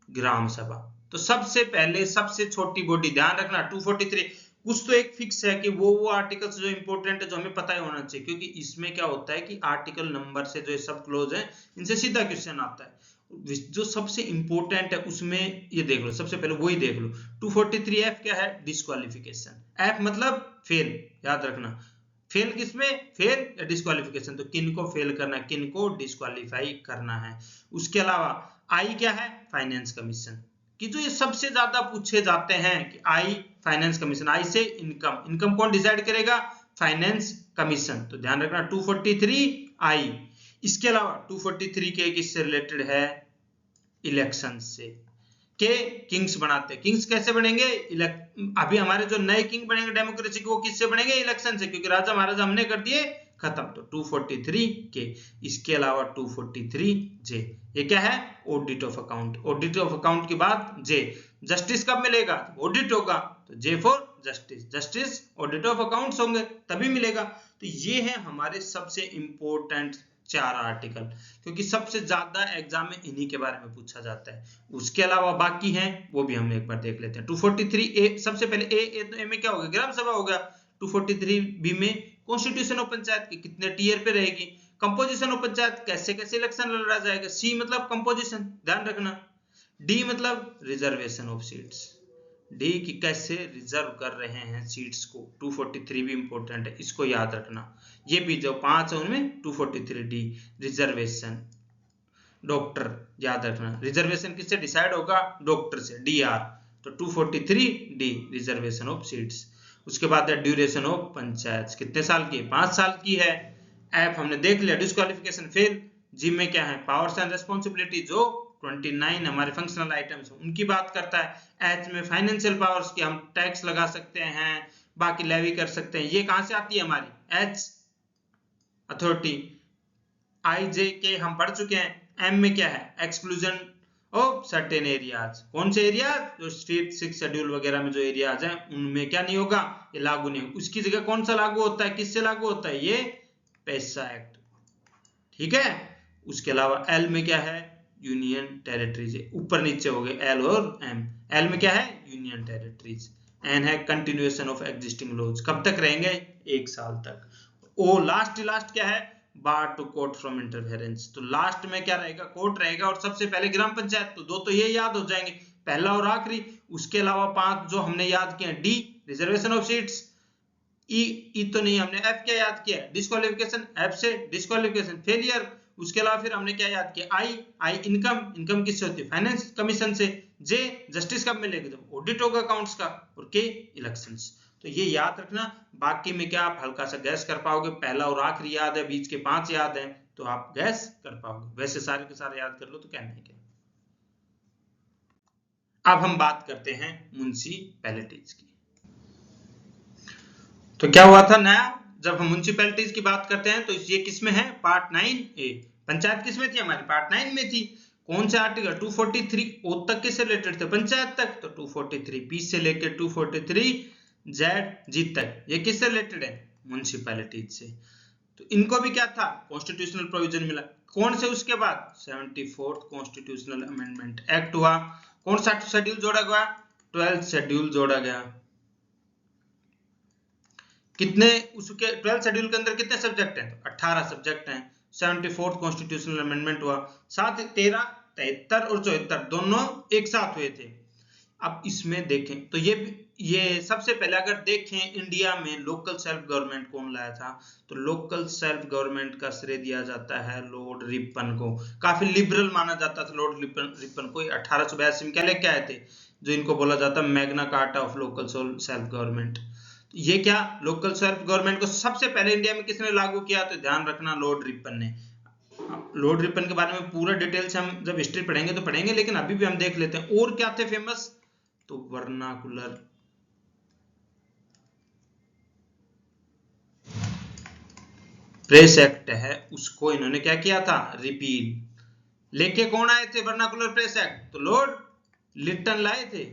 ग्राम सभा। तो सबसे पहले सबसे छोटी बॉडी, ध्यान रखना 243 कुछ तो एक फिक्स है कि वो आर्टिकल्स जो इंपॉर्टेंट है जो हमें पता ही होना चाहिए, क्योंकि इसमें क्या होता है कि आर्टिकल नंबर से जो सब क्लोज है इनसे सीधा क्वेश्चन आता है। जो सबसे इंपॉर्टेंट है उसमें ये देख लो, सबसे पहले वही देख लो। 243F क्या है, डिस्क्वालिफिकेशन। F मतलब फेल, याद रखना। फेल किसमें, फेल या डिस्क्वालिफिकेशन। तो किन को फेल करना है, किन को डिस्क्वालीफाई करना है। उसके अलावा आई क्या है, फाइनेंस कमीशन, कि जो ये सबसे ज्यादा पूछे जाते हैं कि आई फाइनेंस कमीशन। आई से इनकम, इनकम कौन डिसाइड करेगा, फाइनेंस कमीशन। तो ध्यान रखना 243 आई। इसके अलावा 243 के किससे रिलेटेड है, इलेक्शन से, के किंग्स बनाते हैं। किंग्स कैसे बनेंगे, अभी हमारे जो नए किंग बनेंगे डेमोक्रेसी के, वो किससे बनेंगे, इलेक्शन से, क्योंकि राजा महाराजा हमने कर दिए खत्म। तो 243 के। इसके अलावा 243 जे, ये क्या है, audit of account. Audit of account के बाद जे, जस्टिस कब मिलेगा, ऑडिट होगा, तो J for justice. Justice audit of accounts होंगे तभी मिलेगा। तो ये है हमारे सबसे इंपॉर्टेंट 4 आर्टिकल, क्योंकि सबसे ज्यादा एग्जाम में इन्हीं के बारे में पूछा जाता है। उसके अलावा बाकी हैं वो भी हम एक बार देख लेते हैं। 243A, सबसे पहले ए में क्या होगा, ग्राम सभा होगा। 243B में कॉन्स्टिट्यूशन ऑफ पंचायत की कितने टीयर पे रहेगी, कंपोजिशन ऑफ पंचायत, कैसे कैसे इलेक्शन लड़ा जाएगा। सी मतलब कंपोजिशन, ध्यान रखना। डी मतलब रिजर्वेशन ऑफ सीट्स, डी की कैसे रिजर्व कर रहे हैं सीट्स को। 243 भी इंपॉर्टेंट है, इसको याद रखना। ये भी जो 5 है उनमें 243 डी रिजर्वेशन। डॉक्टर याद रखना, रिजर्वेशन किससे डिसाइड होगा, डॉक्टर से, डीआर। तो 243 डी रिजर्वेशन ऑफ सीट्स। उसके बाद है ड्यूरेशन ऑफ पंचायत, कितने साल की, 5 साल की है। एफ हमने देख लिया, डिस्क्वालिफिकेशन फेल। जी में क्या है, पावर्स एंड रिस्पॉन्सिबिलिटी, जो 29 हमारे फंक्शनल आइटम्स उनकी बात करता है। एच में फाइनेंशियल पावर्स की, हम टैक्स लगा सकते हैं, बाकी लेवी कर सकते हैं। ये कहां से आती है हमारी, एच अथॉरिटी। आई जे के हम पढ़ चुके हैं। एम में क्या है, एक्सक्लूजन ऑफ सर्टेन एरियाज, कौन से एरियाज, जो स्टेट 6 शेड्यूल वगैरह में जो एरियाज हैं उनमें क्या नहीं होगा, ये लागू नहीं होगा। उसकी जगह कौन सा लागू होता है, किससे लागू होता है, ये पैसा एक्ट, ठीक है। उसके अलावा एल में क्या है, यूनियन टेरिटरीज, ऊपर नीचे हो गए एल और एम। एल में क्या है, यूनियन टेरिटरीज। एन है कंटिन्यूएशन ऑफ एग्जिस्टिंग लॉज, कब तक रहेंगे, 1 साल तक। ओ लास्ट क्या है, बार टू कोर्ट फ्रॉम इंटरफेरेंस। तो लास्ट में क्या रहेगा, कोर्ट रहेगा, और सबसे पहले ग्राम पंचायत। तो 2 तो ये याद हो जाएंगे, पहला और आखिरी। उसके अलावा 5 जो हमने याद किए, डी रिजर्वेशन ऑफ सीट्स, ई तो नहीं, हमने एफ क्या याद किया, डिस्क्वालिफिकेशन, एफ से डिस्क्वालिफिकेशन फेलियर। उसके अलावा फिर हमने क्या याद किया, आई इनकम, इनकम किससे होती है, फाइनेंस कमीशन से। जे जस्टिस कब मिलेगा, जब ऑडिट होगा अकाउंट्स का। और के इलेक्शंस। तो ये याद रखना। बाकी में क्या आप हल्का सा गैस कर पाओगे, पहला और आखिरी याद है, बीच के 5 याद है, तो आप गैस कर पाओगे। वैसे सारे के सारे याद कर लो तो क्या नहीं क्या। अब हम बात करते हैं म्युनिसिपैलिटीज की। तो क्या हुआ था नया, जब हम म्युनिसिपैलिटीज की बात करते हैं तो ये किसमें है, पार्ट 9A। पंचायत किसमें थी हमारी, पार्ट 9 में थी। कौन से आर्टिकल, 243 ओ तक किससे रिलेटेड थे, पंचायत तक। तो 243 बी से लेकर 243 जेड जी तक ये किससे रिलेटेड है, म्युनिसिपैलिटीज से। तो इनको भी क्या था, कॉन्स्टिट्यूशनल प्रोविजन मिला। कौन से, उसके बाद 74th कॉन्स्टिट्यूशनल अमेंडमेंट एक्ट हुआ। कौन सा शेड्यूल जोड़ा गया, 12th शेड्यूल जोड़ा गया। कितने, उसके 12th शेड्यूल के अंदर कितने सब्जेक्ट हैं, तो 18 सब्जेक्ट हैं। 74th कॉन्स्टिट्यूशनल अमेंडमेंट हुआ, साथ 13, 73 और 74 दोनों एक साथ हुए थे। अब इसमें देखें तो ये सबसे पहले अगर देखें इंडिया में लोकल सेल्फ गवर्नमेंट कौन लाया था, तो लोकल सेल्फ गवर्नमेंट का श्रेय दिया जाता है लॉर्ड रिपन को। काफी लिबरल माना जाता था लॉर्ड रिपन को। 1882 में क्या लेके आए थे, जो इनको बोला जाता है Magna carta of local self government. ये क्या, लोकल सेल्फ गवर्नमेंट को सबसे पहले इंडिया में किसने लागू किया, तो ध्यान रखना लॉर्ड रिपन ने। लॉर्ड रिपन के बारे में पूरा डिटेल से हम जब हिस्ट्री पढ़ेंगे तो पढ़ेंगे, लेकिन अभी भी हम देख लेते हैं और क्या थे फेमस। तो वर्नाकुलर प्रेस एक्ट है, उसको इन्होंने क्या किया था, रिपील। लेके कौन आए थे वर्नाकुलर प्रेस एक्ट, तो लॉर्ड लिटन लाए थे।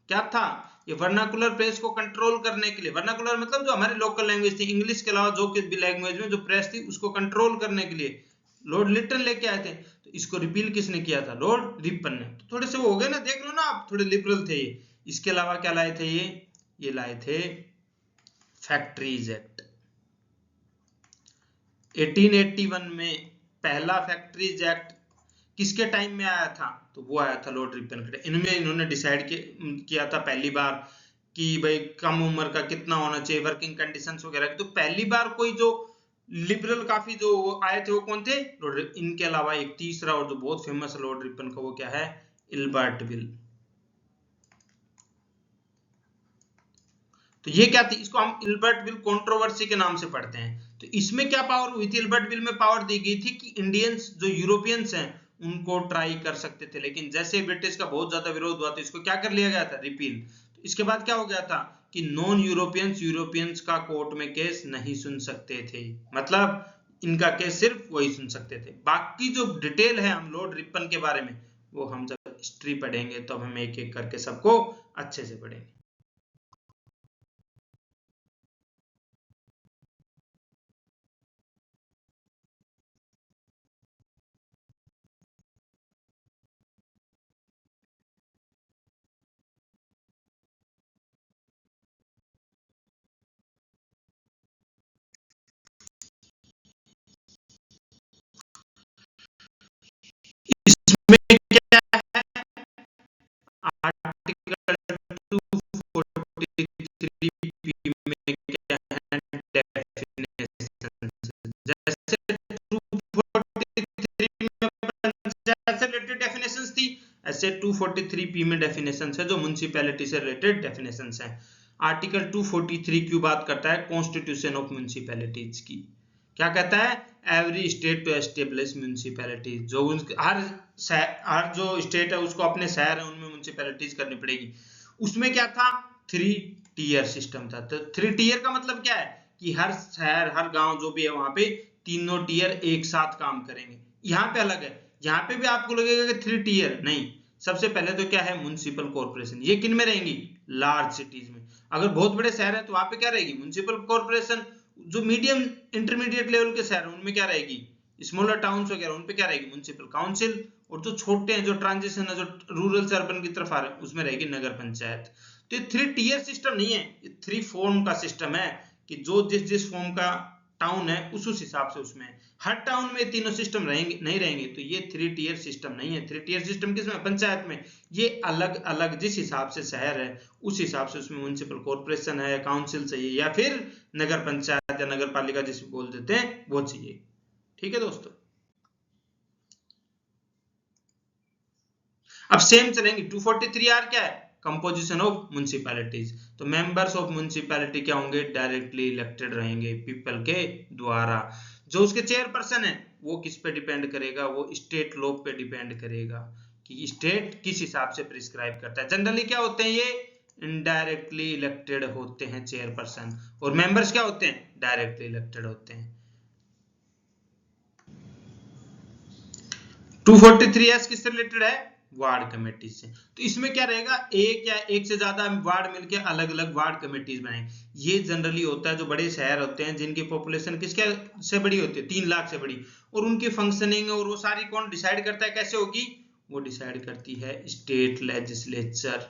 क्या था ये, वर्नाकुलर प्रेस को कंट्रोल करने के लिए, वर्नाकुलर मतलब जो हमारी लोकल लैंग्वेज थी, इंग्लिश के अलावा जो किसी भी लैंग्वेज में जो प्रेस थी उसको कंट्रोल करने के लिए लॉर्ड लिटन लेके आए थे। तो इसको रिपील किसने किया था, लॉर्ड रिपन ने। तो थोड़े से वो हो गए ना, देख लो ना आप, थोड़े लिबरल थे ये। इसके अलावा क्या लाए थे ये लाए थे फैक्ट्रीज एक्ट। 1881 में पहला फैक्ट्रीज एक्ट किसके टाइम में आया था, तो वो आया था लॉर्ड रिपन के। इन्होंने डिसाइड किया था पहली बार कि भाई कम उम्र का कितना होना चाहिए, वर्किंग कंडीशंस वगैरह। तो पहली बार कोई जो लिबरल काफी जो आए थे वो कौन थे, लॉर्ड। इनके अलावा एक तीसरा और जो बहुत फेमस है लॉर्ड रिपन का, वो क्या है, इल्बर्ट बिल। तो ये क्या थी, इसको हम इल्बर्ट बिल कंट्रोवर्सी के नाम से पढ़ते हैं। तो इसमें क्या पावर हुई थी, इल्बर्ट बिल में पावर दी गई थी कि इंडियंस जो यूरोपियंस हैं उनको ट्राई कर सकते थे, लेकिन जैसे ब्रिटिश का बहुत ज्यादा विरोध हुआ तो इसको क्या कर लिया गया था, रिपील। तो इसके बाद क्या हो गया था कि नॉन यूरोपियंस का कोर्ट में केस नहीं सुन सकते थे, मतलब इनका केस सिर्फ वही सुन सकते थे। बाकी जो डिटेल है हम लॉर्ड रिपन के बारे में, वो हम जब हिस्ट्री पढ़ेंगे तो हम एक एक करके सबको अच्छे से पढ़ेंगे। इसमें क्या है, आर्टिकल 243 में क्या है, डेफिनेशन। जैसे 243 में पंचायत से रिलेटेड डेफिनेशंस थी, ऐसे 243 में डेफिनेशंस है जो म्युनिसिपैलिटी से रिलेटेड डेफिनेशंस हैं। आर्टिकल 243 क्यों बात करता है, कॉन्स्टिट्यूशन ऑफ म्युनिसिपैलिटीज की। क्या कहता है, every state to establish municipality, जो हर जो स्टेट है उसको अपने शहर है उनमें म्युनिसिपैलिटीज करनी पड़ेगी। उसमें क्या था, 3 टियर सिस्टम था। तो 3 टियर का मतलब क्या है कि हर शहर हर गांव जो भी है वहां पे तीनों टियर एक साथ काम करेंगे। यहाँ पे अलग है, यहाँ पे भी आपको लगेगा कि 3 टियर नहीं। सबसे पहले तो क्या है, म्युनिसिपल कॉर्पोरेशन, ये किन में रहेंगी, लार्ज सिटीज में। अगर बहुत बड़े शहर है तो वहां पे क्या रहेगी, म्युनिसिपल कॉर्पोरेशन। जो मीडियम इंटरमीडिएट लेवल के शहर उनमें क्या रहेगी, स्मॉलर टाउन्स वगैरह, उनपे क्या रहेगी, म्युनिसिपल काउंसिल। और जो छोटे हैं, जो ट्रांजिशन है, जो रूरल से अर्बन की तरफ आ रहे हैं, उसमें रहेगी नगर पंचायत। तो ये 3 टियर सिस्टम नहीं है, ये 3 फॉर्म का सिस्टम है कि जो जिस जिस फॉर्म का टाउन है उस हिसाब से उसमें हर टाउन में तीनों सिस्टम रहेंगे नहीं रहेंगे। तो ये 3 टियर सिस्टम नहीं है। 3 टियर सिस्टम किसमें, पंचायत में। ये अलग अलग जिस हिसाब से शहर है उस हिसाब से उसमें म्युनिसिपल कॉर्पोरेशन है या काउंसिल चाहिए या फिर नगर पंचायत या नगर पालिका जिसे बोल देते हैं वो चाहिए। ठीक है दोस्तों, अब सेम चलेंगे। 243 आर क्या है, कंपोजिशन ऑफ म्युनिसिपैलिटीज। तो मेंबर्स ऑफ म्युनिसिपैलिटी क्या होंगे, डायरेक्टली इलेक्टेड रहेंगे पीपल के द्वारा। जो उसके चेयरपर्सन है वो किस पे डिपेंड करेगा, वो स्टेट लॉ पे डिपेंड करेगा कि स्टेट किस हिसाब से प्रिस्क्राइब करता है। जनरली क्या होते हैं, ये इनडायरेक्टली इलेक्टेड होते हैं चेयरपर्सन, और मेंबर्स क्या होते हैं, डायरेक्टली इलेक्टेड होते हैं। 243S किससे रिलेटेड है, वार्ड कमेटी से। तो इसमें क्या रहेगा, एक या एक से ज्यादा वार्ड मिलके अलग अलग वार्ड कमेटीज बनाएंगे। ये जनरली होता है जो बड़े शहर होते हैं जिनकी पॉपुलेशन किसके से बड़ी होती है, 3 लाख से बड़ी, और उनकी फंक्शनिंग और वो सारी कौन डिसाइड करता है, कैसे होगी, वो डिसाइड करती है स्टेट लेजिस्लेचर।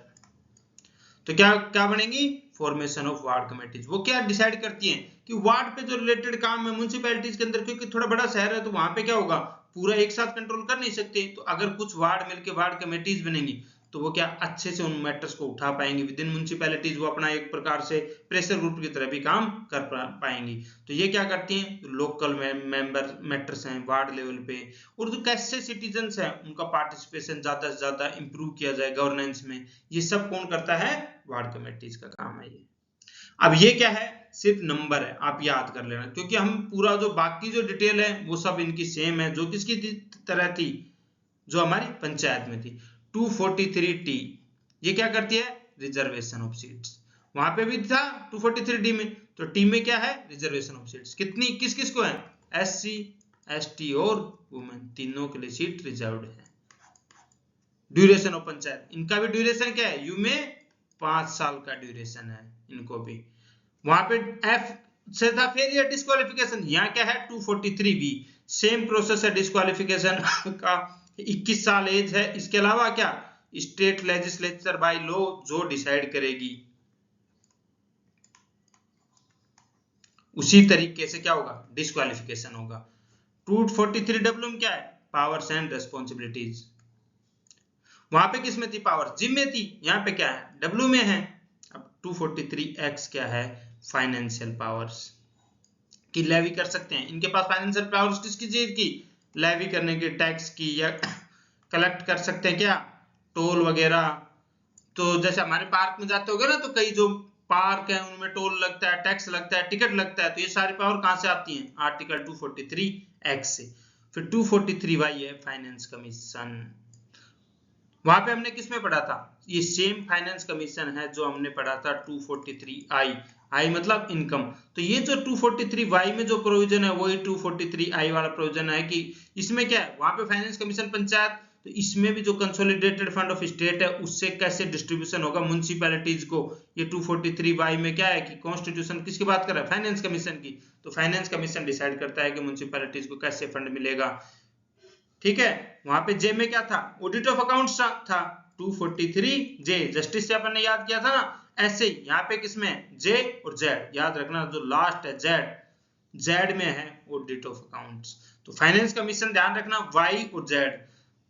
तो क्या क्या बनेंगी, फॉर्मेशन ऑफ वार्ड कमेटीज। वो क्या डिसाइड करती हैं कि वार्ड पे जो रिलेटेड काम है म्युनिसिपैलिटीज के अंदर, क्योंकि थोड़ा बड़ा शहर है तो वहां पे क्या होगा, पूरा एक साथ कंट्रोल कर नहीं सकते। तो अगर कुछ वार्ड मिलके वार्ड कमेटीज बनेंगी तो वो क्या अच्छे से उन मैटर्स को उठा पाएंगे विद इन म्युनिसिपैलिटीज। वो अपना एक प्रकार से प्रेशर ग्रुप की तरह भी काम कर पाएंगी। तो ये क्या करती हैं, लोकल मेंबर मैटर्स हैं वार्ड लेवल पे, और जो कैसे सिटीजन्स हैं उनका पार्टिसिपेशन ज्यादा से ज्यादा इंप्रूव किया जाए गवर्नेंस में, ये सब कौन करता है, वार्ड कमेटीज का काम है ये। अब ये क्या है, सिर्फ नंबर है, आप याद कर लेना, क्योंकि हम पूरा जो बाकी जो डिटेल है वो सब इनकी सेम है, जो किसकी तरह थी, जो हमारी पंचायत में थी। 243T ये क्या करती है, रिजर्वेशन ऑफ सीट्स, वहां पे भी था 243D में, तो टी में क्या है, रिजर्वेशन ऑफ सीट्स, कितनी किस किस को है, SC ST और वुमेन, तीनों के लिए सीट रिजर्व्ड है। ड्यूरेशन ऑफ पंचायत, इनका भी ड्यूरेशन क्या है, यू में 5 साल का ड्यूरेशन है इनको भी। वहां पे F से था फेलियर डिस्क्वालिफिकेशन, यहाँ क्या है 243B, सेम प्रोसेस है डिस्क्वालिफिकेशन का, 21 साल एज है। इसके अलावा क्या, स्टेट लेजिस्लेचर बाय लॉ जो डिसाइड करेगी उसी तरीके से क्या होगा, डिस्क्वालिफिकेशन होगा। 243W में क्या है, पावर्स एंड रेस्पॉन्सिबिलिटीज, वहां पे किस में थी, पावर, जिम में थी, यहाँ पे क्या है, W में है। अब 243X क्या है, फाइनेंशियल पावर्स की लेवी कर सकते हैं, इनके पास फाइनेंशियल पावर्स किसकी चीज की, लेवी करने की, टैक्स की, या कलेक्ट कर सकते हैं क्या, टोल वगैरह। तो जैसे हमारे पार्क में जाते होगे ना, तो कई जो पार्क है उनमें टोल लगता है, टैक्स लगता है, टिकट लगता है, तो ये सारी पावर कहां से आती हैं, आर्टिकल 243X से। फिर 243Y है फाइनेंस कमीशन, वहां पे हमने किस में पढ़ा था, ये सेम फाइनेंस कमीशन है जो हमने पढ़ा था 243I, आई मतलब इनकम। तो ये जो 243Y में जो प्रोविजन है वही 243I वाला प्रोविजन है कि इसमें क्या है, वहां पे फाइनेंस कमीशन पंचायत, तो इसमें भी जो कंसोलिडेटेड फंड ऑफ स्टेट है उससे कैसे डिस्ट्रीब्यूशन होगा म्युनिसिपैलिटीज को, ये 243Y में क्या है कि कॉन्स्टिट्यूशन किसकी बात कर रहा है, फाइनेंस कमीशन की, तो फाइनेंस कमीशन डिसाइड करता है कि म्युनिसिपैलिटीज को कैसे फंड मिलेगा। ठीक है, वहां पे जे में क्या था, ऑडिट ऑफ अकाउंट्स था 243J, जस्टिस से अपन ने याद किया था ना, ऐसे ही यहाँ पे किसमें, जे और जेड, याद रखना जो लास्ट है जेड, जेड में है ऑडिट ऑफ अकाउंट्स। तो फाइनेंस कमीशन ध्यान रखना वाई और जेड,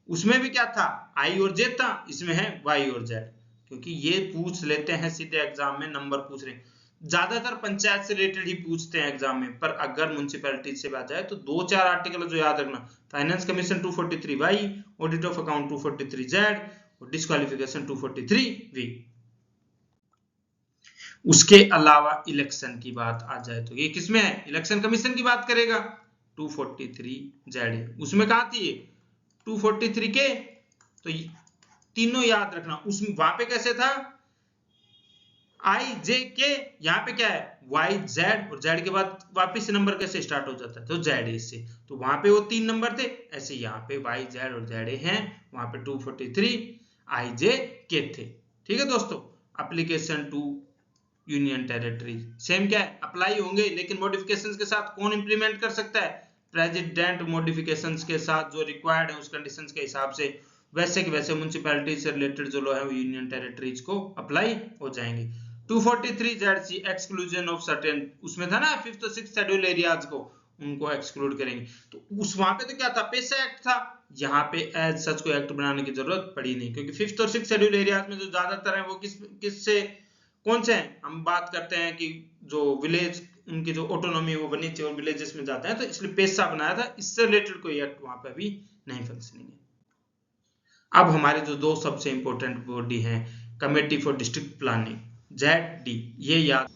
उसमें भी क्या था, आई और जे था, इसमें है वाई और जेड, क्योंकि ये पूछ लेते हैं सीधे एग्जाम में, नंबर पूछ रहे हैं, ज्यादातर पंचायत से रिलेटेड ही पूछते हैं एग्जाम में, पर अगर म्युनिसिपैलिटी से बात जाए तो 2-4 आर्टिकल जो याद रखना, finance commission 243Y, audit of account 243Z और डिस्क्वालिफिकेशन 243V। उसके अलावा इलेक्शन की बात आ जाए तो ये किसमें है, इलेक्शन कमीशन की बात करेगा 243Z, उसमें कहा थी 243 के, तो तीनों याद रखना, उसमें वहां पे कैसे था, I J K, यहाँ पे क्या है Y Z, और Z के बाद वापिस नंबर कैसे स्टार्ट हो जाता है, तो Z से, तो वहां पे वो 3 नंबर थे, ऐसे यहाँ पे Y Z और Z हैं, वहां पे 243 I J K थे। ठीक है दोस्तों, application to union territory same क्या है, अप्लाई होंगे, लेकिन मॉडिफिकेशंस के साथ कौन इंप्लीमेंट कर सकता है, प्रेसिडेंट, मॉडिफिकेशंस के साथ जो रिक्वायर्ड है उस कंडीशंस के हिसाब से, वैसे कि वैसे म्युनिसिपैलिटी से रिलेटेड जो लॉ है वो यूनियन टेरिटरीज को अप्लाई हो जाएंगे। 243ZC एक्सक्लूजन ऑफ सर्टेन, उसमें था ना 5th और 6th शेड्यूल एरियाज को, उनको एक्सक्लूड करेंगे, तो उस वहां पे तो क्या था, पेशा एक्ट था, यहाँ पे एज सच को एक्ट बनाने की जरूरत पड़ी नहीं, क्योंकि 5th और 6th शेड्यूल एरियाज में जो ज्यादातर है वो किससे कौन से हैं, हम बात करते हैं कि जो विलेज, उनकी जो ऑटोनॉमी वो बनी थी और विलेजेस में जाते हैं, तो इसलिए पेशा बनाया था, इससे रिलेटेड कोई एक्ट वहां पे भी नहीं फंक्शनिंग है। अब हमारे जो दो सबसे इंपॉर्टेंट बॉडी हैं, committee for district planning ZD, ये याद,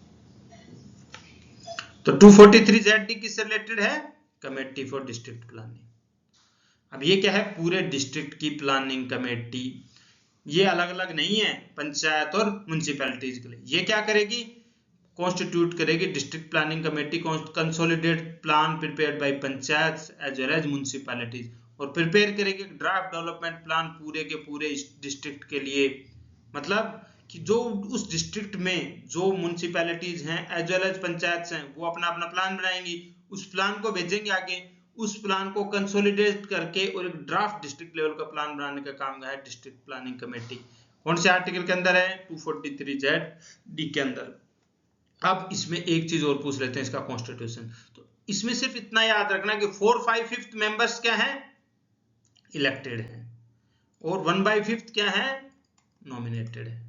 तो 243 ZD किससे रिलेटेड है, कमेटी फॉर डिस्ट्रिक्ट प्लानिंग। अब ये क्या है, पूरे डिस्ट्रिक्ट की प्लानिंग कमेटी, ये अलग अलग नहीं है पंचायत और म्युनिसिपैलिटीज के लिए, ये क्या करेगी, कॉन्स्टिट्यूट करेगी district planning committee, consolidate plan prepared by panchayat as well as municipalities, और प्रिपेयर करेगी ड्राफ्ट डेवलपमेंट प्लान पूरे के पूरे डिस्ट्रिक्ट के लिए, मतलब कि जो उस डिस्ट्रिक्ट में जो म्युनिसिपैलिटीज हैं एज वेल एज पंचायत हैं वो अपना अपना प्लान बनाएंगी, उस प्लान को भेजेंगे आगे, उस प्लान को कंसोलिडेट करके और एक ड्राफ्ट डिस्ट्रिक्ट लेवल का प्लान बनाने का काम है डिस्ट्रिक्ट प्लानिंग कमेटी। कौन से आर्टिकल के अंदर है, 243ZD के अंदर। अब इसमें एक चीज और पूछ लेते हैं, इसका कॉन्स्टिट्यूशन, तो इसमें सिर्फ इतना याद रखना कि 4/5 मेंबर्स क्या है, इलेक्टेड है, और 1/5 क्या है, नॉमिनेटेड है।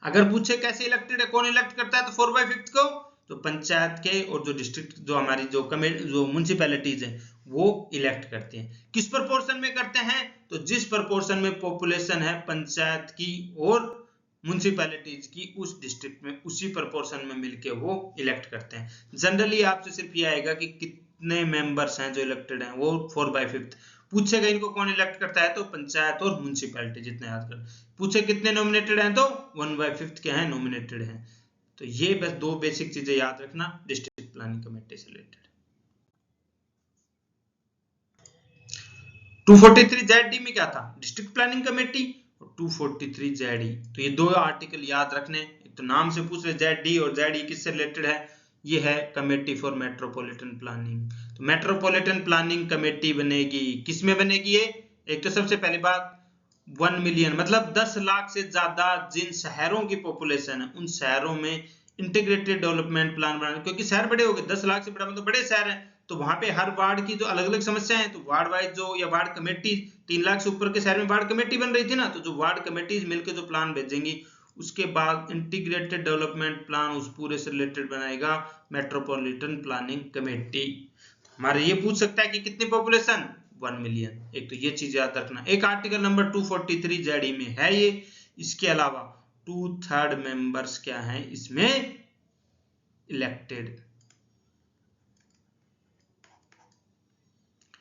अगर पूछे कैसे इलेक्टेड है, कौन इलेक्ट करता है, तो 4/5 को तो पंचायत के और जो डिस्ट्रिक्ट जो हमारी जो म्युनिसिपैलिटीज हैं वो इलेक्ट करते हैं। किस प्रोपोर्शन में करते हैं, तो जिस प्रोपोर्शन में पॉपुलेशन है पंचायत की और म्युनिसिपैलिटीज की उस डिस्ट्रिक्ट में उसी प्रोपोर्शन में मिलके वो इलेक्ट करते हैं। जनरली आपसे सिर्फ ये आएगा कि कितने मेंबर्स हैं जो इलेक्टेड हैं, वो 4/5 पूछेगा। इनको कौन इलेक्ट करता है तो पंचायत और म्युनिसिपैलिटी, जितने याद कर। पूछे कितने नॉमिनेटेड हैं तो 1/5 क्या है नॉमिनेटेड हैं। तो ये बस दो बेसिक चीजें याद रखना डिस्ट्रिक्ट प्लानिंग कमेटी से रिलेटेड। 243 ZD में क्या था, डिस्ट्रिक्ट प्लानिंग कमेटी, और 243 ZE। तो ये दो आर्टिकल याद रखने। एक तो नाम से पूछ रहे ZD और ZE किससे रिलेटेड है, ये है कमेटी फॉर मेट्रोपॉलिटन प्लानिंग। तो मेट्रोपॉलिटन प्लानिंग कमेटी बनेगी, किसमें बनेगी ये, एक तो सबसे पहली बात 1 मिलियन मतलब 10 लाख से ज्यादा जिन शहरों की पॉपुलेशन है उन शहरों में इंटीग्रेटेड डेवलपमेंट प्लान बनाना, क्योंकि शहर बड़े हो गए, 10 लाख से बड़ा मतलब बड़े शहर हैं, तो वहां पे हर वार्ड की जो अलग अलग समस्याएं हैं, तो वार्ड वाइज जो या वार्ड कमेटी 3 लाख से ऊपर के शहर में वार्ड कमेटी बन रही थी ना, तो जो वार्ड कमेटीज मिलकर जो प्लान भेजेंगी उसके बाद इंटीग्रेटेड डेवलपमेंट प्लान उस पूरे से रिलेटेड बनाएगा मेट्रोपॉलिटन प्लानिंग कमेटी। हमारे ये पूछ सकता है कि कितनी पॉपुलेशन 1 मिलियन, एक तो ये चीज याद रखना। एक आर्टिकल नंबर 243 ZE में है ये। इसके अलावा 2/3 मेंबर्स क्या हैं इसमें इलेक्टेड,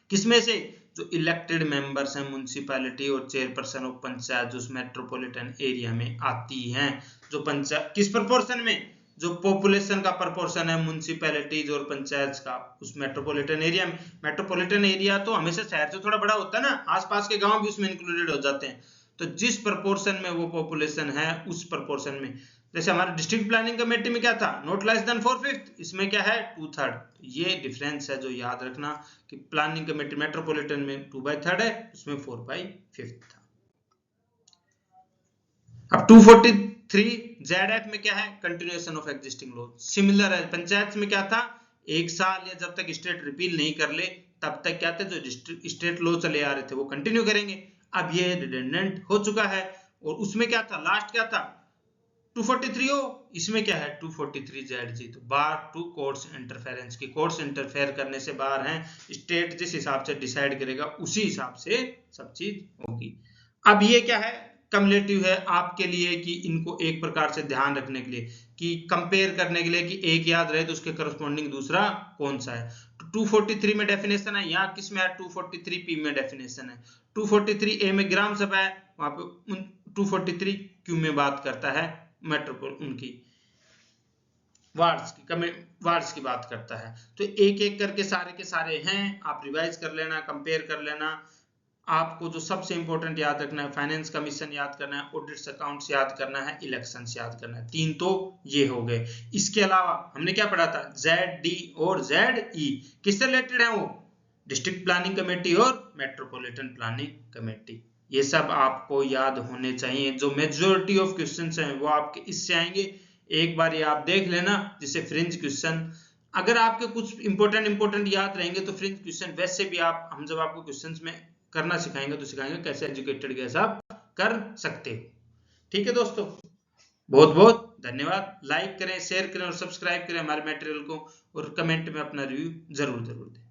किसमें से, जो इलेक्टेड मेंबर्स हैं म्युनिसिपैलिटी और चेयरपर्सन ऑफ पंचायत जो उस मेट्रोपॉलिटन एरिया में आती हैं। जो पंचायत किस प्रोपोर्शन में, जो पॉपुलेशन का प्रोपोर्शन है म्युनिसिपैलिटीज और पंचायत का उस मेट्रोपॉलिटन एरिया में। मेट्रोपॉलिटन एरिया तो हमेशा शहर से थोड़ा बड़ा होता है ना, आसपास के गांव भी उसमें इंक्लूडेड हो जाते हैं। तो जिस प्रोपोर्शन में वो पॉपुलेशन है उस प्रोपोर्शन में, जैसे हमारे डिस्ट्रिक्ट प्लानिंग कमेटी में क्या था, नॉट लेस देन 4/5, इसमें क्या है 2/3। ये डिफरेंस है जो याद रखना कि प्लानिंग कमेटी मेट्रोपॉलिटन में 2/3 है, उसमें 4/5 था। अब 243 ZF में क्या है, continuation of existing law, similar है। पंचायत में क्या था, 1 साल या जब तक स्टेट रिपील नहीं कर ले तब तक क्या थे, जो स्टेट लॉ चले आ रहे थे वो कंटिन्यू करेंगे। अब ये रिडंडेंट हो चुका है। और उसमें क्या था, लास्ट क्या था 243 हो, इसमें क्या है 243 ZG। तो बार टू कोर्ट्स इंटरफेरेंस की, कोर्ट्स इंटरफेयर करने से बाहर हैं, स्टेट जिस हिसाब से डिसाइड करेगा उसी हिसाब से सब चीज होगी। अब ये क्या है, कम्युलेटिव है आपके लिए कि इनको एक प्रकार से ध्यान रखने के लिए, कि कंपेयर करने के लिए कि एक याद रहे तो उसके करस्पॉन्डिंग दूसरा कौन सा है। तो 243 में डेफिनेशन है, यहाँ किस में है 243P में डेफिनेशन है। 243A में ग्राम सभा है, वहां पे 243Q में बात करता है मेट्रोपोल उनकी वार्ड्स की बात करता है। तो एक एक करके सारे के सारे हैं, आप रिवाइज कर लेना, कंपेयर कर लेना। आपको जो सबसे इंपॉर्टेंट याद रखना है, फाइनेंस कमीशन याद करना है, ऑडिट्स अकाउंट्स याद करना है, इलेक्शंस याद करना है। 3 तो ये हो गए। इसके अलावा हमने क्या पढ़ा था, ZD और ZE किससे रिलेटेड है, वो डिस्ट्रिक्ट प्लानिंग कमेटी और मेट्रोपॉलिटन प्लानिंग कमेटी। ये सब आपको याद होने चाहिए। जो मेजॉरिटी ऑफ क्वेश्चंस हैं वो आपके इससे आएंगे, एक बार ये आप देख लेना। जिसे फ्रिंज क्वेश्चन अगर आपके कुछ इंपॉर्टेंट याद रहेंगे तो फ्रिंज क्वेश्चन वैसे भी आप, हम जब आपको क्वेश्चंस में करना सिखाएंगे तो सिखाएंगे कैसे एजुकेटेड गैस आप कर सकते हो। ठीक है दोस्तों, बहुत बहुत धन्यवाद। लाइक करें, शेयर करें और सब्सक्राइब करें हमारे मटेरियल को, और कमेंट में अपना रिव्यू जरूर दें।